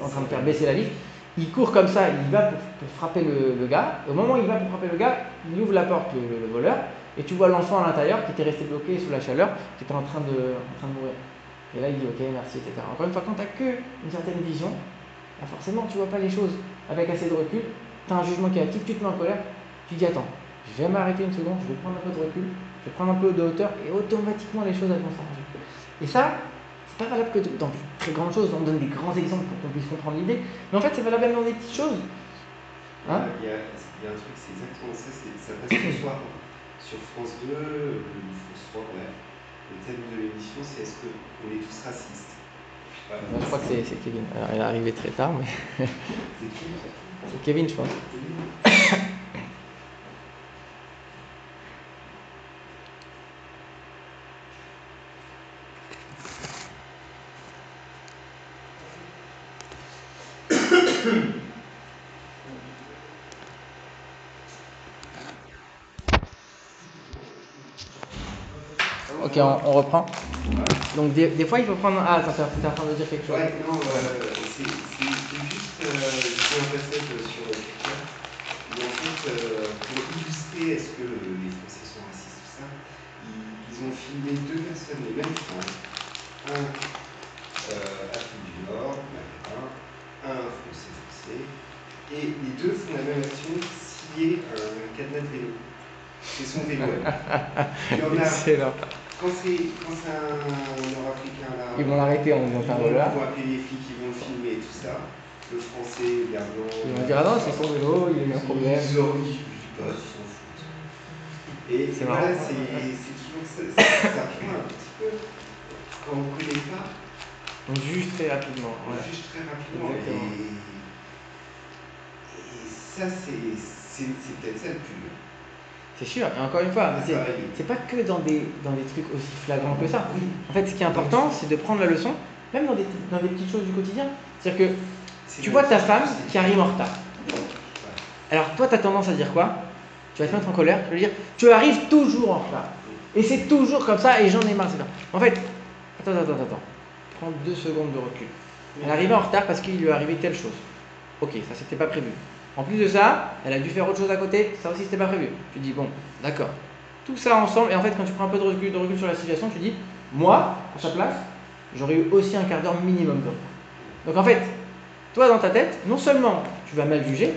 en train de faire baisser la vitre. Il court comme ça, il va pour frapper le gars. Au moment où il va pour frapper le gars, il ouvre la porte, le voleur, et tu vois l'enfant à l'intérieur qui était resté bloqué sous la chaleur, qui était en train de mourir. Et là, il dit ok, merci, etc. Encore une fois, quand tu n'as qu'une certaine vision, là, forcément, tu ne vois pas les choses avec assez de recul. Tu as un jugement qui est actif, tu te mets en colère, tu dis attends, je vais m'arrêter une seconde, je vais prendre un peu de recul, je vais prendre un peu de hauteur, et automatiquement, les choses elles vont s'arranger. Et ça, c'est pas valable que dans de très grandes choses, on donne des grands exemples pour qu'on puisse comprendre l'idée, mais en fait, c'est valable même dans des petites choses. Hein, il y a un truc, c'est exactement ça, ça passe ce soir sur France 2, France 3, bref. Le thème de l'émission, c'est est-ce qu'on est tous racistes? Voilà. Moi, je crois que c'est Kevin. Alors, il est arrivé très tard, mais. C'est qui? C'est Kevin, je pense. Ok, on reprend. Donc des fois il faut prendre. Ah, attends, t'es en train de dire quelque chose. Ouais, non, c'est juste j'ai un passage sur Twitter où en fait, pour illustrer est-ce que les Français sont racistes ou ça, ils ont filmé 2 personnes, les mêmes femmes, un Afrique du Nord, maghrébin, un Français, et les 2 font la même action, scier un cadenas de vélo. C'est son vélo. Il y en a. Excellent. Quand c'est un Nord-Africain là, Ils vont l'arrêter en disant un voleur. Ils vont appeler les flics, ils vont le filmer et tout ça. Le Français, le gardant. Ils vont dire ah non, c'est son vélo, il a eu un problème. Ils s'en foutent. Et C'est voilà, marrant. c'est toujours ça rejoint un petit peu. Quand on ne connaît pas, On juge très rapidement. on juge très rapidement. Exactement. Et ça, c'est peut-être ça le plus dur. C'est sûr, et encore une fois, c'est pas que dans des trucs aussi flagrants que ça. Oui. En fait, ce qui est important, c'est de prendre la leçon, même dans des petites choses du quotidien. C'est-à-dire que tu vois ta femme qui arrive en retard. Alors toi, tu as tendance à dire quoi? Tu vas te mettre en colère, tu vas dire tu arrives toujours en retard. Et c'est toujours comme ça, et j'en ai marre. En fait, attends. Prends 2 secondes de recul. Elle arrive en retard parce qu'il lui est arrivé telle chose. Ok, ça c'était pas prévu. En plus de ça, elle a dû faire autre chose à côté, ça aussi c'était pas prévu. Tu dis bon, d'accord. Tout ça ensemble, et en fait quand tu prends un peu de recul sur la situation, tu dis, moi, à sa place, j'aurais eu aussi un quart d'heure minimum comme ça. Donc en fait, toi dans ta tête, non seulement tu vas mal juger,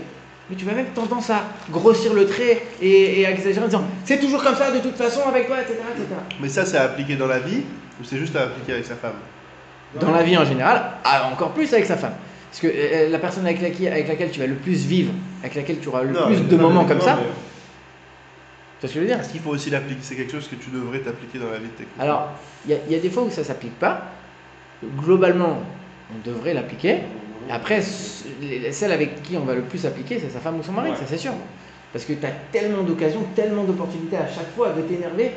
mais tu vas même tendance à grossir le trait et à exagérer en disant, c'est toujours comme ça de toute façon avec toi, etc. Mais ça, c'est à appliquer dans la vie ou c'est juste à appliquer avec sa femme? Dans la vie en général, encore plus avec sa femme. Parce que la personne avec laquelle tu vas le plus vivre, avec laquelle tu auras le plus de moments comme ça, tu vois ce que je veux dire? Est-ce qu'il faut aussi l'appliquer? C'est quelque chose que tu devrais t'appliquer dans la vie de tes couples? Alors, il y a des fois où ça ne s'applique pas. Globalement, on devrait l'appliquer. Et après, celle avec qui on va le plus appliquer, c'est sa femme ou son mari, ça c'est sûr. Parce que tu as tellement d'occasions, tellement d'opportunités à chaque fois de t'énerver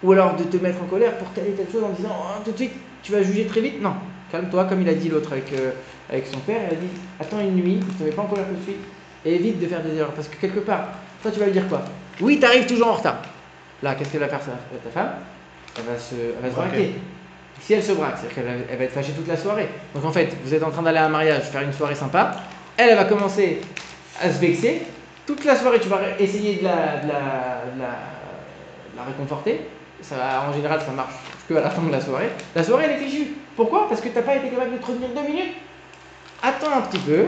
ou alors de te mettre en colère pour telle et telle chose en disant tout de suite, tu vas juger très vite. Non, calme-toi, comme il a dit l'autre avec son père, il a dit attends une nuit, ne te mets pas en colère tout de suite, et évite de faire des erreurs, parce que quelque part, toi tu vas lui dire quoi? Oui, t'arrives toujours en retard. Là, qu'est-ce qu'elle va faire ta femme? Elle va se braquer. Si elle se braque, c'est-à-dire qu'elle va être fâchée toute la soirée. Donc en fait, vous êtes en train d'aller à un mariage, faire une soirée sympa, elle va commencer à se vexer, toute la soirée tu vas essayer de la réconforter. En général, ça marche que à la fin de la soirée. La soirée, elle est fichue. Pourquoi? Parce que tu n'as pas été capable de te retenir 2 minutes. Attends un petit peu.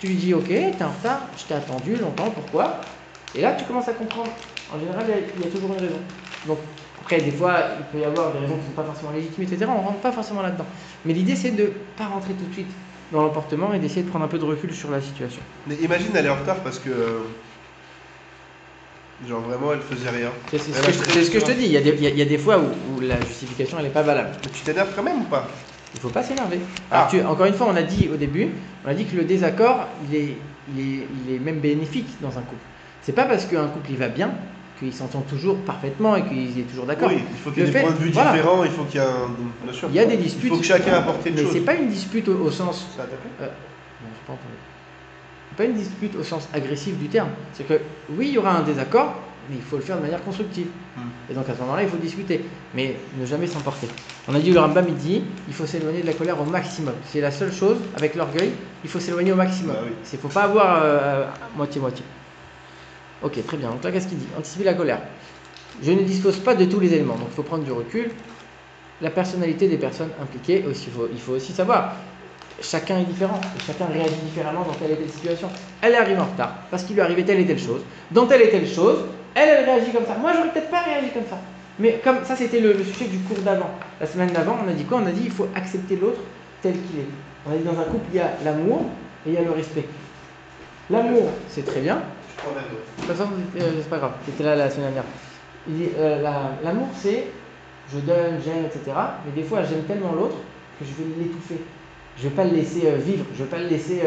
Tu lui dis, ok, t'es en retard, je t'ai attendu longtemps, pourquoi? Et là, tu commences à comprendre. En général, il y a toujours une raison. Donc, après, des fois, il peut y avoir des raisons qui ne sont pas forcément légitimes, etc. On ne rentre pas forcément là-dedans. Mais l'idée, c'est de ne pas rentrer tout de suite dans l'emportement et d'essayer de prendre un peu de recul sur la situation. Mais imagine, elle est en retard parce que. Genre vraiment, elle faisait rien. C'est ce que je te dis. Il y a des fois où la justification, elle n'est pas valable. Mais tu t'énerves quand même ou pas? Il ne faut pas s'énerver. Encore une fois, on a dit au début, que le désaccord, il est même bénéfique dans un couple. C'est pas parce qu'un couple il va bien qu'ils s'entendent toujours parfaitement et qu'ils est toujours d'accord. Oui, il faut qu'il y ait des points de vue différents, il faut qu'il y ait un. Bien sûr. Il y a des disputes. Il faut que chacun apporte une chose. Mais c'est pas une dispute au sens. Ça a tapé Non, j'ai pas entendu. C'est pas une dispute au sens agressif du terme. C'est que oui, il y aura un désaccord, mais il faut le faire de manière constructive. Et donc à ce moment-là, il faut discuter, mais ne jamais s'emporter. On a dit, le Rambam, il dit, il faut s'éloigner de la colère au maximum. C'est la seule chose, avec l'orgueil, il faut s'éloigner au maximum. Bah oui. Il ne faut pas avoir moitié-moitié. Ok, très bien. Donc là, qu'est-ce qu'il dit? Anticiper la colère. Je ne dispose pas de tous les éléments, donc il faut prendre du recul. La personnalité des personnes impliquées, aussi, il faut aussi savoir. Chacun est différent, et chacun réagit différemment dans telle et telle situation. Elle est arrivée en retard, parce qu'il lui arrivait telle et telle chose. Dans telle et telle chose, elle réagit comme ça. Moi, j'aurais peut-être pas réagi comme ça. Mais comme ça, c'était le sujet du cours d'avant. La semaine d'avant, on a dit quoi? On a dit il faut accepter l'autre tel qu'il est. On a dit dans un couple, il y a l'amour et il y a le respect. L'amour, c'est très bien. Je prends même d'autres. De toute façon, c'est pas grave, c'était là la semaine dernière. L'amour, c'est je donne, j'aime, etc. Mais des fois, j'aime tellement l'autre que je vais l'étouffer. Je ne vais pas le laisser vivre, je ne vais pas le laisser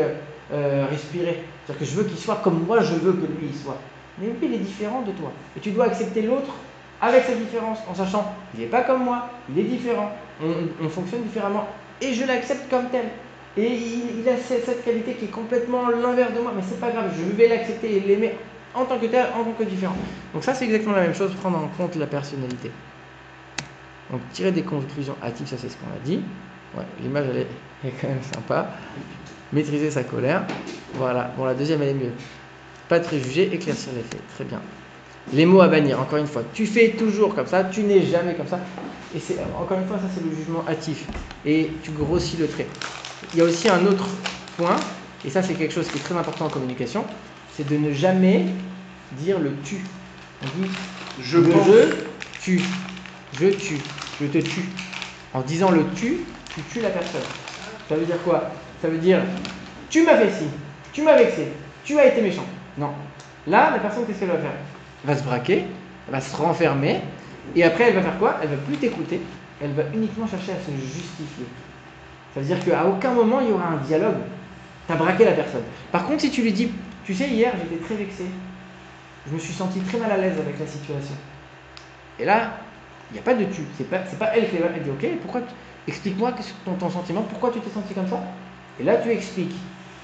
respirer. C'est-à-dire que je veux qu'il soit comme moi, je veux que lui il soit. Mais lui, il est différent de toi. Et tu dois accepter l'autre avec sa différence, en sachant qu'il n'est pas comme moi, il est différent. On fonctionne différemment. Et je l'accepte comme tel. Et il a cette qualité qui est complètement l'inverse de moi. Mais c'est pas grave, je vais l'accepter et l'aimer en tant que tel, en tant que différent. Donc ça, c'est exactement la même chose, prendre en compte la personnalité. Donc tirer des conclusions hâtives, ça c'est ce qu'on a dit. Ouais, l'image elle est quand même sympa. Maîtriser sa colère. Voilà. Bon, la deuxième elle est mieux. Pas de préjugés, éclaircir les faits. Très bien. Les mots à bannir, encore une fois. Tu fais toujours comme ça, tu n'es jamais comme ça. Et c'est encore une fois, ça c'est le jugement hâtif. Et tu grossis le trait. Il y a aussi un autre point, et ça c'est quelque chose qui est très important en communication, c'est de ne jamais dire le tu. On dit je tue, je tue, je te tue. En disant le tu tues la personne. Ça veut dire quoi? Ça veut dire tu m'as fait ci, tu m'as vexé, tu as été méchant. Non. Là, la personne, qu'est-ce qu'elle va faire? Elle va se braquer, elle va se renfermer, et après elle va faire quoi? Elle va plus t'écouter, elle va uniquement chercher à se justifier. Ça veut dire qu'à aucun moment il y aura un dialogue. Tu as braqué la personne. Par contre, si tu lui dis, tu sais, hier j'étais très vexé, je me suis senti très mal à l'aise avec la situation. Et là, il n'y a pas de tu. C'est pas elle qui va dire, ok, explique-moi ton sentiment, pourquoi tu t'es senti comme ça? Et là, tu expliques.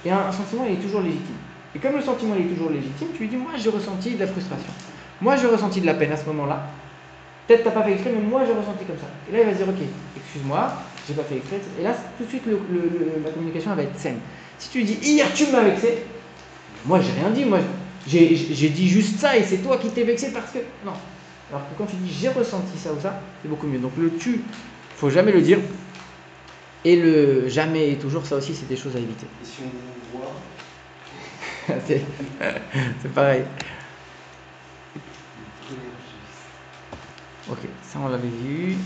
Et un sentiment, il est toujours légitime. Et comme le sentiment il est toujours légitime, tu lui dis, moi j'ai ressenti de la frustration. Moi j'ai ressenti de la peine à ce moment-là. Peut-être t'as pas fait exprès, mais moi j'ai ressenti comme ça. Et là il va se dire, ok, excuse-moi, j'ai pas fait exprès. Et là, tout de suite, la communication elle va être saine. Si tu lui dis, hier tu m'as vexé, moi j'ai rien dit, moi j'ai dit juste ça et c'est toi qui t'es vexé parce que. Non. Alors que quand tu dis j'ai ressenti ça ou ça, c'est beaucoup mieux. Donc le tu, faut jamais le dire. Et le jamais et toujours, ça aussi c'est des choses à éviter. Et si on vous voit, c'est pareil. Ok, ça on l'avait vu.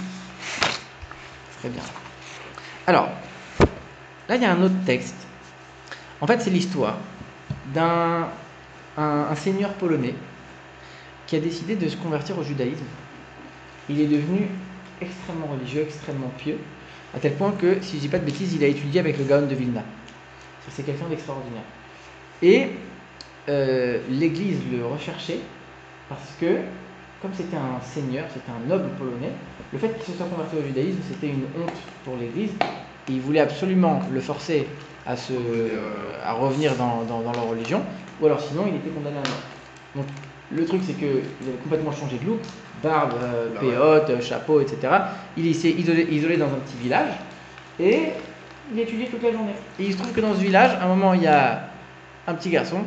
Très bien. Alors, là il y a un autre texte. En fait, c'est l'histoire d'un seigneur polonais qui a décidé de se convertir au judaïsme. Il est devenu extrêmement religieux, extrêmement pieux, à tel point que, si je ne dis pas de bêtises, il a étudié avec le Gaon de Vilna. C'est quelqu'un d'extraordinaire. Et l'Église le recherchait parce que, comme c'était un seigneur, c'était un noble polonais, le fait qu'il se soit converti au judaïsme, c'était une honte pour l'Église. et ils voulaient absolument le forcer à revenir dans leur religion, ou alors sinon il était condamné à mort. Donc le truc c'est qu'il avait complètement changé de look, barbe, péote, chapeau, etc. Il s'est isolé dans un petit village et il étudiait toute la journée. Et il se trouve que dans ce village, à un moment, il y a un petit garçon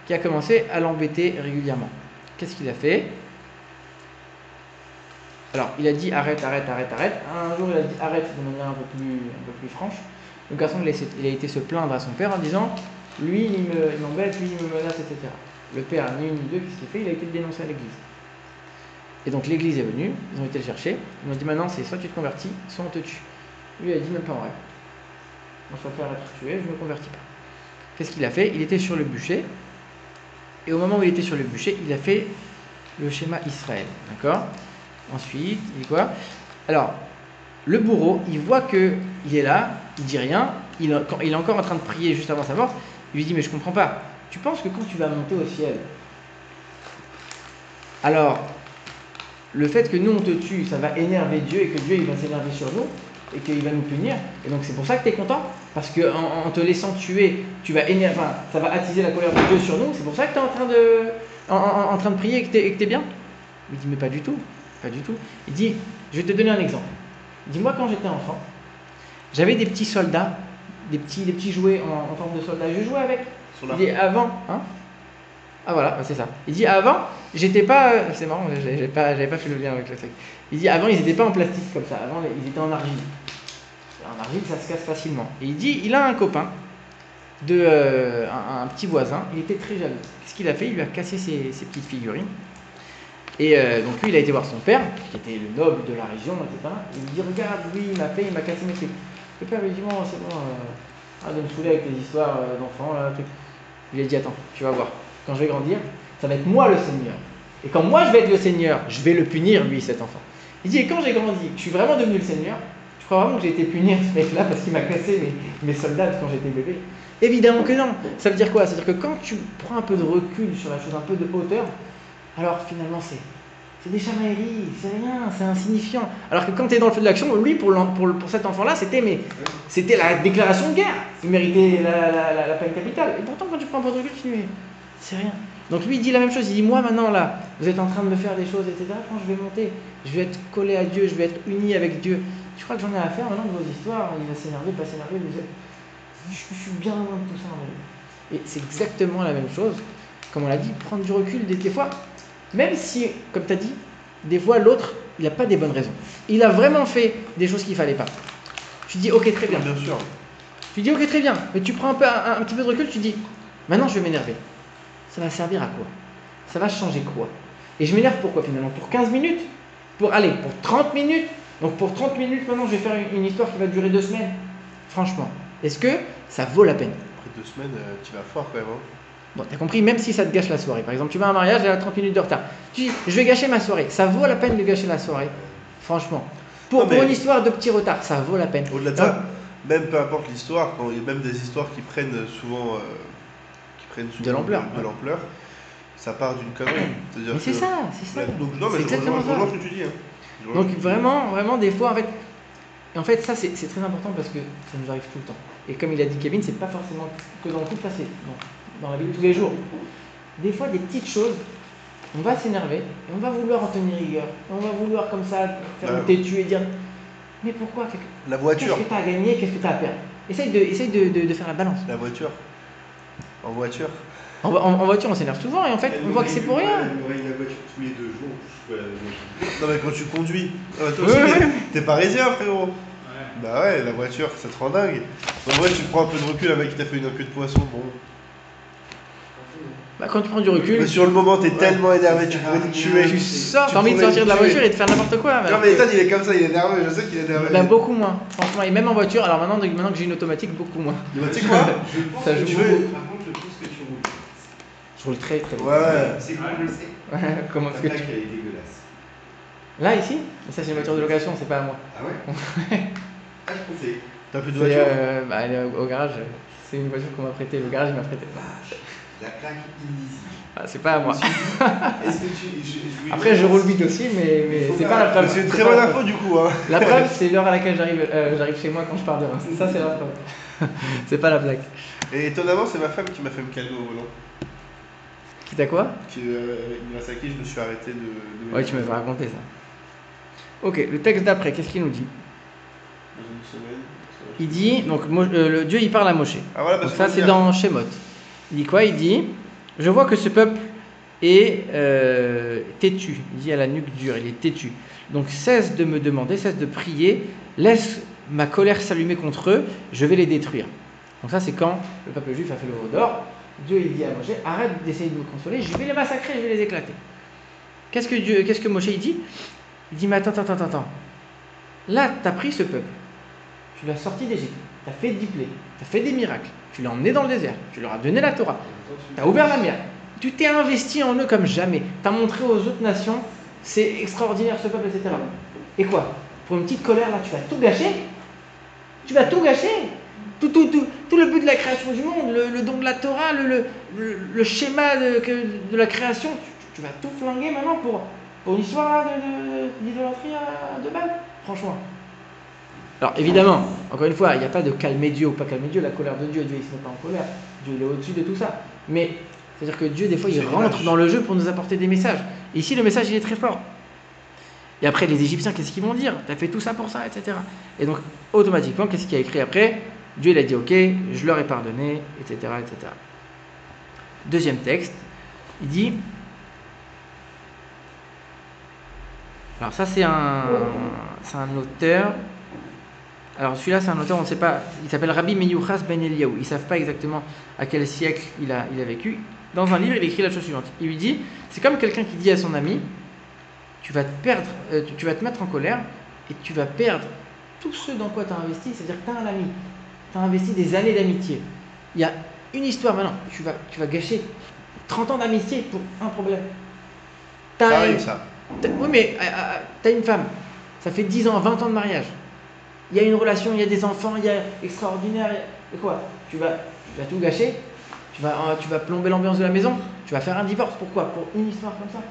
qui a commencé à l'embêter régulièrement. Qu'est-ce qu'il a fait? Alors, il a dit arrête. Un jour, il a dit arrête de manière un peu plus franche. Le garçon, il a été se plaindre à son père en disant lui, il m'embête, lui, il me menace, etc. Le père, ni une ni deux, qu'est-ce qu'il fait? Il a été dénoncé à l'église. Et donc, l'église est venue, ils ont été le chercher. Ils m'ont dit maintenant, c'est soit tu te convertis, soit on te tue. Lui, il a dit même pas en vrai. Moi, je préfère être tué, je ne me convertis pas. Qu'est-ce qu'il a fait? Il était sur le bûcher. Et au moment où il était sur le bûcher, il a fait le schéma Israël. D'accord? Ensuite, il dit quoi? Alors, le bourreau, il voit qu'il est là, il dit rien, il est encore en train de prier juste avant sa mort. Il lui dit, mais je comprends pas. Tu penses que quand tu vas monter au ciel, alors, le fait que nous on te tue, ça va énerver Dieu et que Dieu il va s'énerver sur nous et qu'il va nous punir. Et donc c'est pour ça que tu es content. Parce qu'en te laissant tuer, tu vas énerver, enfin, ça va attiser la colère de Dieu sur nous. C'est pour ça que tu es en train de prier et que tu es bien. Il dit, mais pas du tout. Pas du tout. Il dit, je vais te donner un exemple. Il dit, moi quand j'étais enfant, j'avais des petits soldats, des petits jouets en forme de soldats. Je jouais avec. Il dit, avant, hein? Ah voilà, c'est ça. Il dit avant, j'étais pas. C'est marrant, j'avais pas fait le lien avec le sexe. Il dit avant, ils n'étaient pas en plastique comme ça. Avant, ils étaient en argile. En argile, ça se casse facilement. Et il dit, il a un copain, un petit voisin. Il était très jaloux. Qu'est-ce qu'il a fait? Il lui a cassé ses petites figurines. Et donc lui, il a été voir son père, qui était le noble de la région, etc. Il lui dit, regarde, lui, il m'a cassé mes trucs. Le père lui dit, bon, c'est bon. Arrête de me saouler avec les histoires d'enfants là, truc. Il lui a dit, attends, tu vas voir. Quand je vais grandir, ça va être moi le Seigneur. Et quand moi je vais être le Seigneur, je vais le punir, lui, cet enfant. Il dit, et quand j'ai grandi, je suis vraiment devenu le Seigneur, je crois vraiment que j'ai été punir ce mec-là parce qu'il m'a cassé mes soldats quand j'étais bébé. Évidemment que non. Ça veut dire quoi? Ça veut dire que quand tu prends un peu de recul sur la chose, un peu de hauteur, alors finalement c'est des chamailleries, c'est rien, c'est insignifiant. Alors que quand tu es dans le feu de l'action, lui, pour cet enfant-là, c'était la déclaration de guerre. Il méritait la peine capitale. Et pourtant, quand tu prends un peu de recul, tu dis, c'est rien. Donc lui, il dit la même chose. Il dit, moi maintenant, là, vous êtes en train de me faire des choses, etc. Quand je vais monter, je vais être collé à Dieu, je vais être uni avec Dieu. Tu crois que j'en ai à faire maintenant de vos histoires? Il va s'énerver, pas s'énerver. Je suis bien loin de tout ça. Et c'est exactement la même chose. Comme on l'a dit, prendre du recul des fois. Même si, comme tu as dit, des fois l'autre, il n'a pas des bonnes raisons. Il a vraiment fait des choses qu'il ne fallait pas. Tu dis, ok, très bien. Bien sûr. Tu dis, ok, très bien. Mais tu prends un petit peu de recul, tu dis, maintenant je vais m'énerver. Ça va servir à quoi? Ça va changer quoi? Et je m'énerve pourquoi finalement? Pour 15 minutes? Pour 30 minutes? Donc pour 30 minutes, maintenant je vais faire une histoire qui va durer 2 semaines. Franchement, est-ce que ça vaut la peine? Après 2 semaines, tu vas fort quand même. Hein. Bon, t'as compris, même si ça te gâche la soirée. Par exemple, tu vas à un mariage et à 30 minutes de retard. Tu dis, je vais gâcher ma soirée. Ça vaut la peine de gâcher la soirée. Franchement. Pour une histoire de petit retard, ça vaut la peine. Au-delà de ça, même peu importe l'histoire, quand il y a même des histoires qui prennent souvent de l'ampleur. Ça part d'une connerie. Mais c'est ça, c'est ça. Donc, non, mais je rejoins ce que tu dis. Hein. Donc vraiment, des fois, en fait, ça c'est très important parce que ça nous arrive tout le temps. Et comme il a dit Kevin, c'est pas forcément que dans le couple, c'est dans la vie de tous les jours. Des fois, des petites choses, on va s'énerver, et on va vouloir en tenir rigueur, et on va vouloir comme ça faire le têtu et dire, mais pourquoi? La voiture. Qu'est-ce que tu as à gagner, qu'est-ce que tu as à perdre? Essaye de faire la balance. La voiture. En voiture. En voiture, on s'énerve souvent et en fait, on voit que c'est pour rien. On aurait la voiture tous les 2 jours. Non, mais quand tu conduis, toi aussi, t'es parisien, frérot. Ouais. Bah ouais, la voiture, ça te rend dingue. En vrai, tu prends un peu de recul, un mec qui t'a fait une queue de poisson, bon. Bah, quand tu prends du recul. Mais sur le moment, t'es tellement énervé, tu pourrais te tuer. Tu sors, t'as envie de sortir de la voiture et de faire n'importe quoi. Non, mais Ethan, il est comme ça, il est nerveux, je sais qu'il est nerveux. Bah, beaucoup moins, franchement, et même en voiture, alors maintenant que j'ai une automatique, beaucoup moins. Tu sais quoi? Ça joue. Par contre, je pense que tu roules. Je roule très très vite. Ouais. C'est comment je le sais? Comment Ta est-ce que plaque, elle est dégueulasse. Là, ici? Mais ça, c'est une voiture de location, c'est pas à moi. Ah ouais? Ah, je pensais. T'as plus de C'est voiture? bah, elle est au garage. C'est une voiture qu'on m'a prêtée. Le garage, il m'a prêté. La plaque illisible. Ah, c'est pas à moi. Est-ce que tu. Après, je roule vite aussi, mais c'est pas la preuve. C'est une très bonne info du coup. Hein. La preuve, c'est l'heure à laquelle j'arrive chez moi quand je pars de Reims. Ça, c'est la preuve. C'est pas la blague. Et étonnamment, c'est ma femme qui m'a fait me calmer au volant. Quitte à quoi? Grâce à qui je me suis arrêté de Ouais, tu m'avais raconté ça. Ok, le texte d'après, qu'est-ce qu'il nous dit? Dans une semaine. Il dit, donc le Dieu il parle à Moshe. Ah voilà, Donc parce ça qu'on c'est dit- dans Shemot. Il dit quoi? Il dit, je vois que ce peuple est têtu. Il dit à la nuque dure, il est têtu. Donc cesse de me demander, cesse de prier, laisse ma colère s'allumer contre eux, je vais les détruire. Donc ça c'est quand le peuple juif a fait le veau d'or. Dieu il dit à Moshe, arrête d'essayer de me consoler, je vais les massacrer, je vais les éclater. Qu'est-ce que Moshe il dit? Il dit, mais attends. Là, tu as pris ce peuple, tu l'as sorti d'Égypte, tu as fait 10 plaies, tu as fait des miracles, tu l'as emmené dans le désert, tu leur as donné la Torah, tu as ouvert la mer, tu t'es investi en eux comme jamais, tu as montré aux autres nations, c'est extraordinaire ce peuple, etc. Et quoi? Pour une petite colère, là, tu vas tout gâcher? Tu vas tout gâcher? Tout le but de la création du monde, le don de la Torah, le schéma de la création, tu vas tout flinguer maintenant pour une histoire d'idolâtrie de Baal, franchement. Alors évidemment, encore une fois, il n'y a pas de calmer Dieu ou pas calmer Dieu, la colère de Dieu, Dieu il ne se met pas en colère, Dieu il est au-dessus de tout ça. Mais c'est-à-dire que Dieu des fois il rentre dans le jeu pour nous apporter des messages. Et ici le message il est très fort. Et après les Égyptiens qu'est-ce qu'ils vont dire? Tu as fait tout ça pour ça, etc. Et donc automatiquement qu'est-ce qu'il y a écrit après? Dieu il a dit ok, je leur ai pardonné, etc. etc. Deuxième texte, il dit... Alors ça c'est un auteur. Alors celui-là c'est un auteur, on ne sait pas, il s'appelle Rabbi Meyouchas Ben Eliyahu. Ils ne savent pas exactement à quel siècle il a vécu. Dans un livre il écrit la chose suivante. Il lui dit, c'est comme quelqu'un qui dit à son ami, tu vas te mettre en colère et tu vas perdre tout ce dans quoi tu as investi. C'est-à-dire que tu as un ami, tu as investi des années d'amitié. Il y a une histoire maintenant, tu vas gâcher 30 ans d'amitié pour un problème. Ça arrive ça. Oui, mais tu as une femme, ça fait 10 ans, 20 ans de mariage. Il y a une relation, il y a des enfants, il y a extraordinaire. Et quoi? Tu vas tout gâcher? Tu vas plomber l'ambiance de la maison? Tu vas faire un divorce? Pourquoi? Pour une histoire comme ça?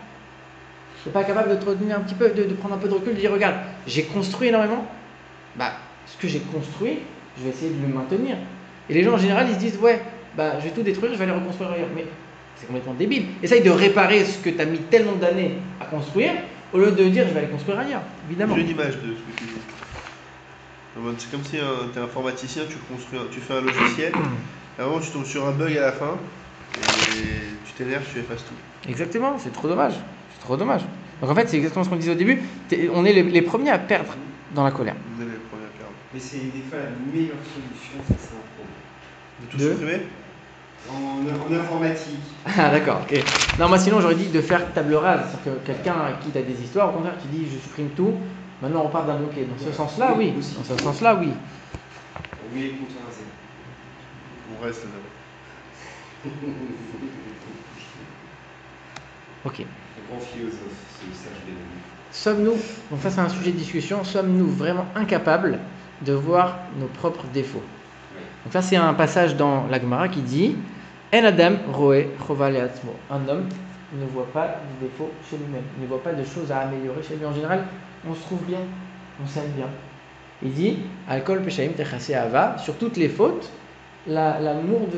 Tu n'es pas capable de te retenir un petit peu, de prendre un peu de recul, de dire regarde, j'ai construit énormément. Ce que j'ai construit, je vais essayer de le maintenir. Et les gens en général, ils se disent ouais, je vais tout détruire, je vais aller reconstruire ailleurs. Mais c'est complètement débile. Essaye de réparer ce que tu as mis tellement d'années à construire, au lieu de dire je vais aller construire ailleurs, évidemment. J'ai une image de ce que tu dis. C'est comme si tu es informaticien, tu fais un logiciel, à un moment tu tombes sur un bug à la fin, et tu t'énerves, tu effaces tout. Exactement, c'est trop dommage. C'est trop dommage. Donc en fait, c'est exactement ce qu'on disait au début, on est les premiers à perdre dans la colère. On est les premiers à perdre. Mais c'est des fois la meilleure solution, c'est un problème. De tout supprimer En informatique. Ah d'accord, ok. Non, moi sinon j'aurais dit de faire table rase. C'est-à-dire que quelqu'un à qui tu as des histoires, au contraire, tu dis je supprime tout, maintenant on repart d'un bloqué. Dans ce sens-là, oui. Aussi. Dans ce sens-là, oui. Oui, contre un zéro. On reste là. Ok. Le grand philosophe, c'est Serge Bellamy. Sommes-nous, donc ça c'est un sujet de discussion, sommes-nous vraiment incapables de voir nos propres défauts? Donc ça c'est un passage dans la Gemara qui dit En Adam roe chova leatzmo. Un homme ne voit pas de défauts chez lui-même, ne voit pas de choses à améliorer chez lui. En général, on se trouve bien, on s'aime bien. Il dit Alkol peshaim techase ava, sur toutes les fautes, l'amour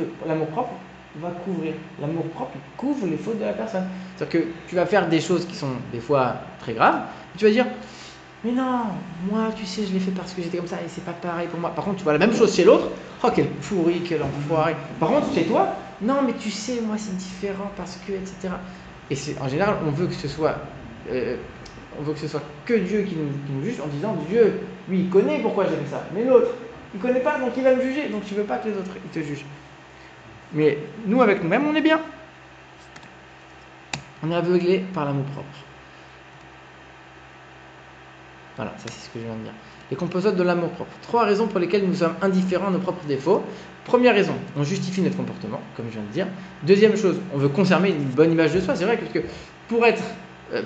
propre va couvrir. L'amour propre couvre les fautes de la personne. C'est-à-dire que tu vas faire des choses qui sont des fois très graves, et tu vas dire mais non, moi tu sais je l'ai fait parce que j'étais comme ça et c'est pas pareil pour moi. Par contre tu vois la même chose chez l'autre, oh quel pourri, quel enfoiré. Par contre chez toi, non mais tu sais moi c'est différent parce que etc. Et en général on veut que ce soit que Dieu qui nous juge en disant Dieu lui il connaît pourquoi j'ai fait ça, mais l'autre il connaît pas donc il va me juger, donc tu veux pas que les autres ils te jugent. Mais nous avec nous-mêmes on est bien. On est aveuglé par l'amour propre. Voilà, ça c'est ce que je viens de dire. Les composantes de l'amour propre. 3 raisons pour lesquelles nous sommes indifférents à nos propres défauts. Première raison, on justifie notre comportement, comme je viens de dire. Deuxième chose, on veut conserver une bonne image de soi. C'est vrai parce que pour être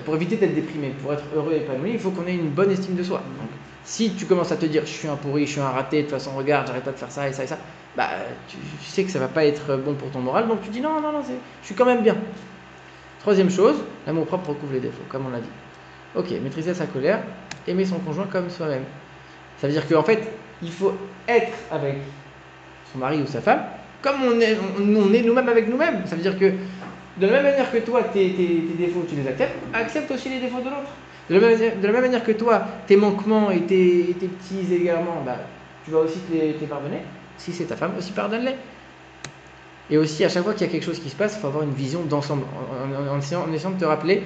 pour éviter d'être déprimé, pour être heureux et épanoui, il faut qu'on ait une bonne estime de soi. Donc, si tu commences à te dire je suis un pourri, je suis un raté, de toute façon regarde, j'arrête pas de faire ça et ça et ça, bah tu sais que ça va pas être bon pour ton moral, donc tu dis non, je suis quand même bien. Troisième chose, l'amour propre recouvre les défauts, comme on l'a dit. Ok, maîtriser sa colère, aimer son conjoint comme soi-même. Ça veut dire qu'en fait, il faut être avec son mari ou sa femme comme on est nous-mêmes avec nous-mêmes. Ça veut dire que de la même manière que toi, tes défauts, tu les acceptes, accepte aussi les défauts de l'autre. De la même manière que toi, tes manquements et tes petits égarements, bah, tu vas aussi te les pardonner. Si c'est ta femme, aussi pardonne-les. Et aussi, à chaque fois qu'il y a quelque chose qui se passe, il faut avoir une vision d'ensemble. En essayant de te rappeler,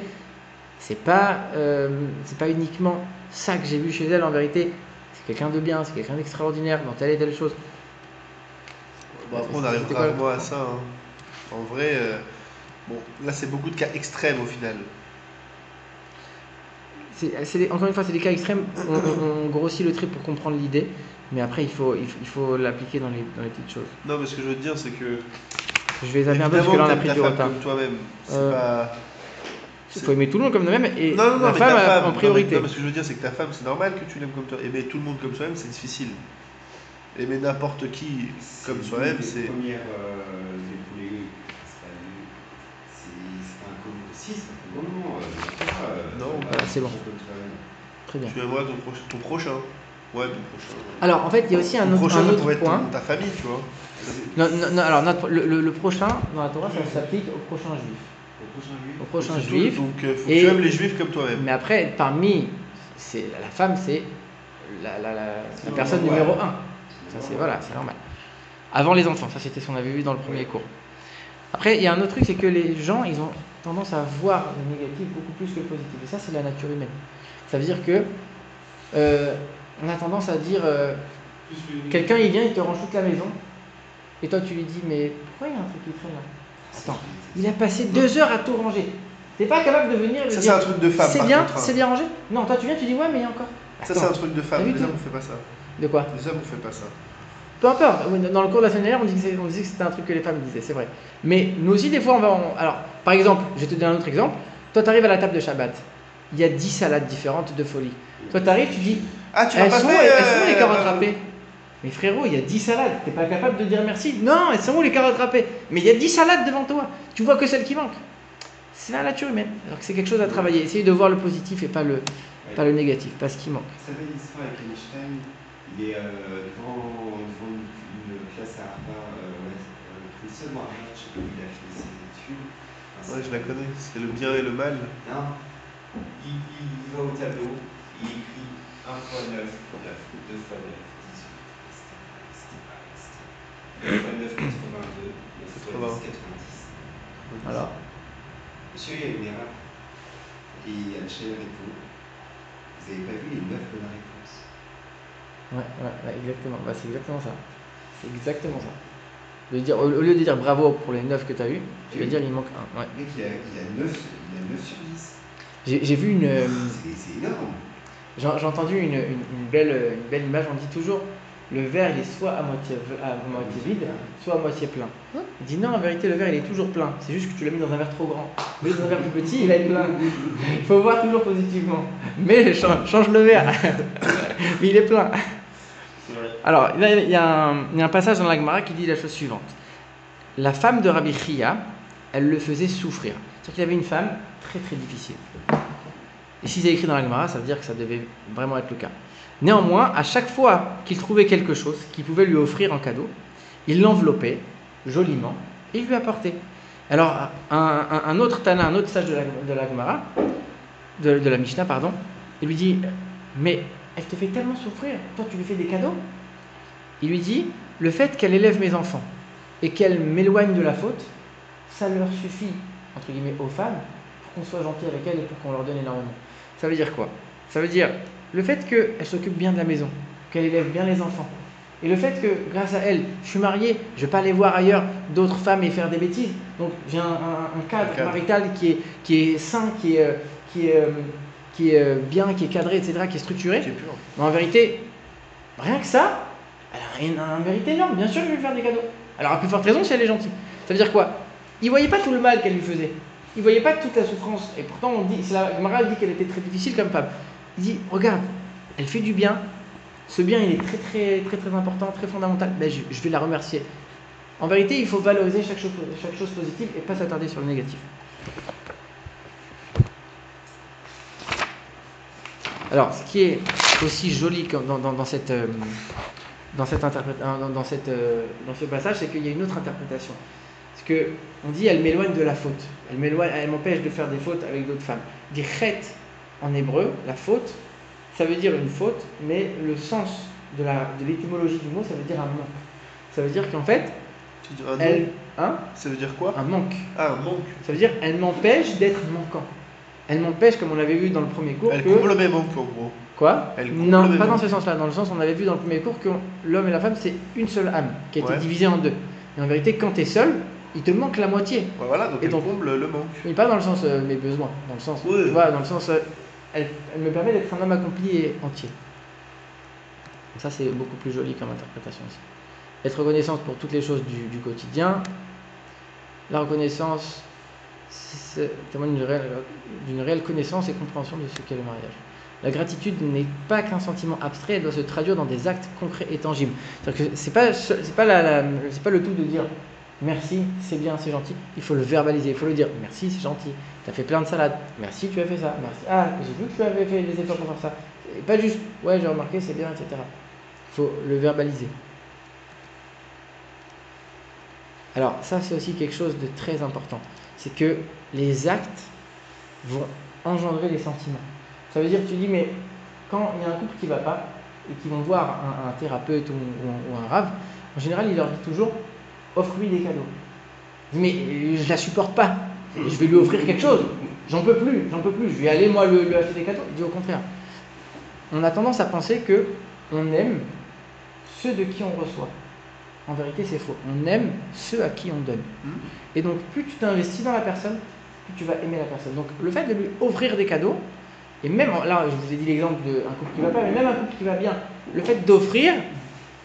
c'est pas uniquement ça que j'ai vu chez elle en vérité. C'est quelqu'un de bien, c'est quelqu'un d'extraordinaire dans telle et telle chose. Bon, après, on arrive rarement à ça. Hein. En vrai, bon, là, c'est beaucoup de cas extrêmes au final. Encore une fois, c'est des cas extrêmes. On grossit le trait pour comprendre l'idée, mais après, il faut l'appliquer dans les petites choses. Non, mais ce que je veux te dire, c'est que. Je vais zapper un peu parce que là, on a pris du retard. Comme toi-même, c'est pas. Il faut aimer tout le monde comme toi-même et non, la femme en priorité. Non, mais ce que je veux dire, c'est que ta femme, c'est normal que tu l'aimes comme toi. Aimer tout le monde comme soi-même, c'est difficile. Aimer n'importe qui comme soi-même, c'est. C'est un commun. Si, c'est un commun. Non, c'est bon. Très bien. Tu aimeras ton prochain. Ouais, ton prochain. Alors, en fait, il y a aussi un autre point. Ta famille, tu vois. Non, alors, le prochain, dans la Torah, ça s'applique au prochain juif. Au prochain juif. Donc, faut que tu aimes les juifs comme toi-même. Mais après, parmi la femme, c'est la personne numéro 1. Ça, c'est normal. Avant les enfants, ça c'était ce qu'on avait vu dans le premier cours. Après, il y a un autre truc, c'est que les gens, ils ont tendance à voir le négatif beaucoup plus que le positif. Et ça, c'est la nature humaine. Ça veut dire que on a tendance à dire quelqu'un, il vient, il te range toute la maison. Et toi, tu lui dis, mais pourquoi il y a un truc qui traîne là? Attends, il a passé 2 heures à tout ranger. T'es pas capable de venir et ça, dire, c'est un truc de femme. C'est bien rangé? Non, toi tu viens, tu dis ouais, mais il y a encore. Ça, c'est un truc de femme. Les hommes, on fait pas ça. De quoi? Les hommes, on fait pas ça. Peu importe. Dans le cours de la semaine dernière, on disait que c'était un truc que les femmes disaient, c'est vrai. Mais nous aussi, des fois, alors, par exemple, je vais te donner un autre exemple. Toi, tu arrives à la table de Shabbat. Il y a 10 salades différentes de folie. Toi, tu arrives, tu dis, elles sont où les carottes râpées? Mais frérot, il y a 10 salades. Tu n'es pas capable de dire merci? Non, elles sont où les carottes râpées? Mais il y a 10 salades devant toi. Tu vois que celles qui manquent. C'est la nature humaine. Alors que c'est quelque chose à travailler. Essayez de voir le positif et pas le négatif, pas ce qui manque. Vous savez l'histoire avec Einstein, il est devant une classe à Harvard, le seul Harvard, je sais pas où il a fait ses études. Ouais, je la connais. C'est le bien et le mal. Non, il va au tableau, il écrit 1 fois 9, 9, 2 fois 9, 18. C'était pas 9 fois 9, 82, 9 fois 10, 90. Alors, monsieur, il y a une erreur. Et il y a le chef et tout. Vous n'avez pas vu les 9 bonnes réponses? Ouais, exactement. Bah, c'est exactement ça. C'est exactement ça. Au lieu de dire bravo pour les 9 que tu as eu, tu vas dire il manque 1. Ouais. Le mec, il a 9 sur 10. J'ai vu une. C'est énorme. J'ai entendu une belle image. On dit toujours le verre il est soit à moitié vide, soit à moitié plein. Il dit non, en vérité, le verre il est toujours plein. C'est juste que tu l'as mis dans un verre trop grand. Mais dans un verre plus petit, il va être plein. Il faut voir toujours positivement. Mais change le verre. Mais il est plein. Alors, il y a un passage dans la Gemara qui dit la chose suivante. La femme de Rabbi Chia, elle le faisait souffrir. C'est-à-dire qu'il avait une femme très très difficile. Et si c'est écrit dans la Gemara, ça veut dire que ça devait vraiment être le cas. Néanmoins, à chaque fois qu'il trouvait quelque chose qu'il pouvait lui offrir en cadeau, il l'enveloppait joliment et il lui apportait. Alors, un autre Tana, un autre sage de la Gemara, de la Mishnah, pardon, il lui dit « Mais elle te fait tellement souffrir, toi tu lui fais des cadeaux ?» Il lui dit « Le fait qu'elle élève mes enfants et qu'elle m'éloigne de la faute, ça leur suffit, entre guillemets, aux femmes, pour qu'on soit gentil avec elles et pour qu'on leur donne énormément. » Ça veut dire quoi? Ça veut dire le fait qu'elle s'occupe bien de la maison, qu'elle élève bien les enfants, et le fait que grâce à elle, je suis marié, je ne vais pas aller voir ailleurs d'autres femmes et faire des bêtises. Donc j'ai un cadre marital qui est sain, qui est bien, qui est cadré, etc., qui est structuré. Qui est pur. Mais en vérité, rien que ça, elle a un mérite énorme. Bien sûr, je vais lui faire des cadeaux. Alors à plus forte raison si elle est gentille. Ça veut dire quoi? Il ne voyait pas tout le mal qu'elle lui faisait. Il ne voyait pas toute la souffrance. Et pourtant, la Gemara dit qu'elle était très difficile comme femme. Il dit, regarde, elle fait du bien. Ce bien, il est très, très, très, très important, très fondamental. Ben, je vais la remercier. En vérité, il faut valoriser chaque chose positive et pas s'attarder sur le négatif. Alors, ce qui est aussi joli dans ce passage, c'est qu'il y a une autre interprétation. Parce que on dit, elle m'éloigne de la faute. Elle m'empêche de faire des fautes avec d'autres femmes. Dit chet en hébreu, la faute, ça veut dire une faute, mais le sens de l'étymologie du mot, ça veut dire un manque. Ça veut dire qu'en fait, ça veut dire quoi? Un manque. Ah, un manque. Ça veut dire elle m'empêche d'être manquant. Elle m'empêche, comme on l'avait vu dans le premier cours. Elle comble le manque en gros. Quoi? Non, pas dans ce sens-là. Dans le sens, on avait vu dans le premier cours que l'homme et la femme, c'est une seule âme qui a été divisée en deux. Et en vérité, quand tu es seul, il te manque la moitié. Voilà, donc elle comble le manque. Mais pas dans le sens mes besoins. Dans le sens, tu vois, dans le sens, elle me permet d'être un homme accompli et entier. Donc ça, c'est beaucoup plus joli comme interprétation aussi. Être reconnaissante pour toutes les choses du quotidien. La reconnaissance témoigne d'une réelle connaissance et compréhension de ce qu'est le mariage. La gratitude n'est pas qu'un sentiment abstrait, elle doit se traduire dans des actes concrets et tangibles. C'est-à-dire que c'est pas le tout de dire merci, c'est bien, c'est gentil. Il faut le verbaliser, il faut le dire merci, c'est gentil. Tu as fait plein de salades, merci, tu as fait ça. Merci. Ah, j'ai vu que tu avais fait des efforts pour faire ça. Et pas juste ouais, j'ai remarqué, c'est bien, etc. Il faut le verbaliser. Alors, ça, c'est aussi quelque chose de très important. C'est que les actes vont engendrer les sentiments. Ça veut dire que tu dis, mais quand il y a un couple qui ne va pas et qu'ils vont voir un thérapeute ou un rave, en général, il leur dit toujours, offre-lui des cadeaux. Mais je ne la supporte pas. Je vais lui offrir quelque chose. J'en peux plus. Je vais aller, moi, lui acheter des cadeaux. Il dit au contraire. On a tendance à penser qu'on aime ceux de qui on reçoit. En vérité, c'est faux. On aime ceux à qui on donne. Et donc, plus tu t'investis dans la personne, plus tu vas aimer la personne. Donc, le fait de lui offrir des cadeaux, et même, là, je vous ai dit l'exemple d'un couple qui ne va pas, mais même un couple qui va bien, le fait d'offrir,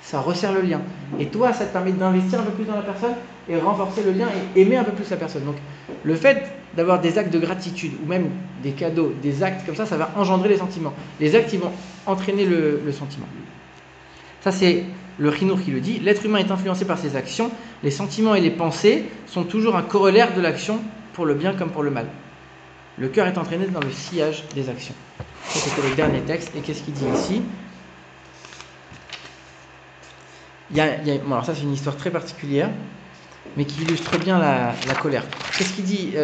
ça resserre le lien. Et toi, ça te permet d'investir un peu plus dans la personne et renforcer le lien et aimer un peu plus la personne. Donc, le fait d'avoir des actes de gratitude ou même des cadeaux, des actes comme ça va engendrer les sentiments. Les actes, ils vont entraîner le sentiment. Ça, c'est le Rinour qui le dit. L'être humain est influencé par ses actions. Les sentiments et les pensées sont toujours un corollaire de l'action pour le bien comme pour le mal. Le cœur est entraîné dans le sillage des actions. Ça, c'était le dernier texte. Et qu'est-ce qu'il dit ici ? Bon, alors ça, c'est une histoire très particulière, mais qui illustre bien la colère. Qu'est-ce qu'elle dit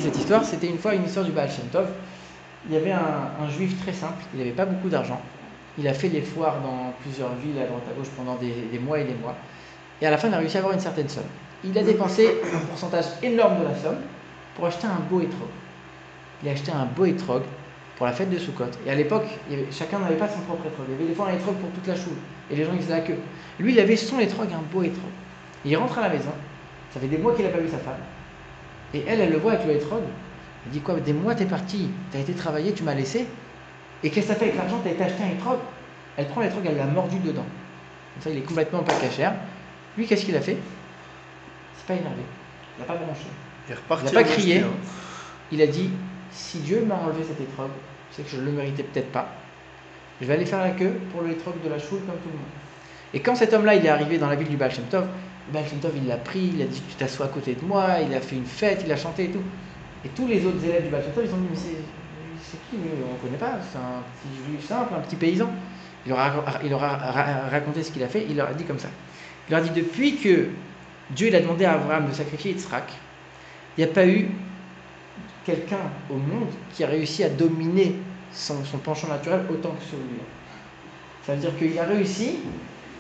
cette histoire ? C'était une fois une histoire du Baal Shem Tov. Il y avait un juif très simple, il n'avait pas beaucoup d'argent. Il a fait les foires dans plusieurs villes à droite à gauche pendant des mois et des mois. Et à la fin, il a réussi à avoir une certaine somme. Il a dépensé un pourcentage énorme de la somme pour acheter un beau étrog. Il a acheté un beau étrog pour la fête de Sukkot. Et à l'époque, chacun n'avait pas son propre étrog. Il y avait des fois un étrog pour toute la choule. Et les gens, ils faisaient la queue. Lui, il avait son étrog, un beau étrog. Il rentre à la maison. Ça fait des mois qu'il n'a pas vu sa femme. Et elle le voit avec le étrog. Elle dit quoi ? Des mois, t'es parti. T'as été travailler, tu m'as laissé. Et qu'est-ce que ça fait avec l'argent ? Tu as été acheter un étrog. Elle prend l'étrog, elle l'a mordu dedans. Comme ça, il est complètement pas cachère. Lui, qu'est-ce qu'il a fait ? C'est pas énervé. Il n'a pas bronché. Il n'a pas crié. Il a dit, si Dieu m'a enlevé cet étrog, c'est que je ne le méritais peut-être pas. Je vais aller faire la queue pour le étrog de la choule comme tout le monde. Et quand cet homme-là, il est arrivé dans la ville du Baal Shem Tov, le Baal Shem Tov, il l'a pris, il a dit, tu t'assois à côté de moi, il a fait une fête, il a chanté et tout. Et tous les autres élèves du Baal Shem Tov, ils ont dit, mais c'est qui lui ? On ne connaît pas, c'est un petit juif simple, un petit paysan. Il leur a raconté ce qu'il a fait, il leur a dit comme ça. Il leur a dit, depuis que Dieu il a demandé à Abraham de sacrifier Yitzhak, il n'y a pas eu quelqu'un au monde qui a réussi à dominer son penchant naturel autant que celui-là. Ça veut dire qu'il a réussi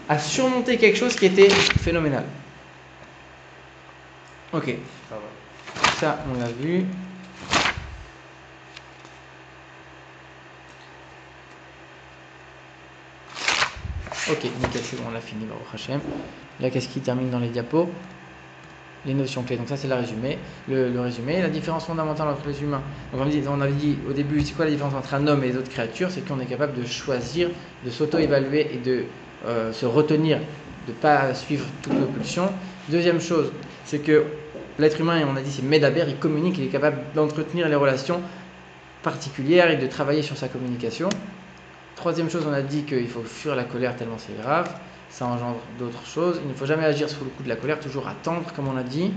à surmonter quelque chose qui était phénoménal. Ok. Ça, on l'a vu. Ok, nickel, c'est bon, on l'a fini, Baruch Hashem. Là, qu'est-ce qui termine dans les diapos ? Les notions clés. Donc ça, c'est le résumé. La différence fondamentale entre les humains. Donc on avait dit au début, c'est quoi la différence entre un homme et les autres créatures ? C'est qu'on est capable de choisir, de s'auto-évaluer et de se retenir, de ne pas suivre toutes nos pulsions. Deuxième chose, c'est que l'être humain, on a dit, c'est Medaber, il communique, il est capable d'entretenir les relations particulières et de travailler sur sa communication. Troisième chose, on a dit qu'il faut fuir la colère tellement c'est grave, ça engendre d'autres choses. Il ne faut jamais agir sous le coup de la colère, toujours attendre, comme on a dit.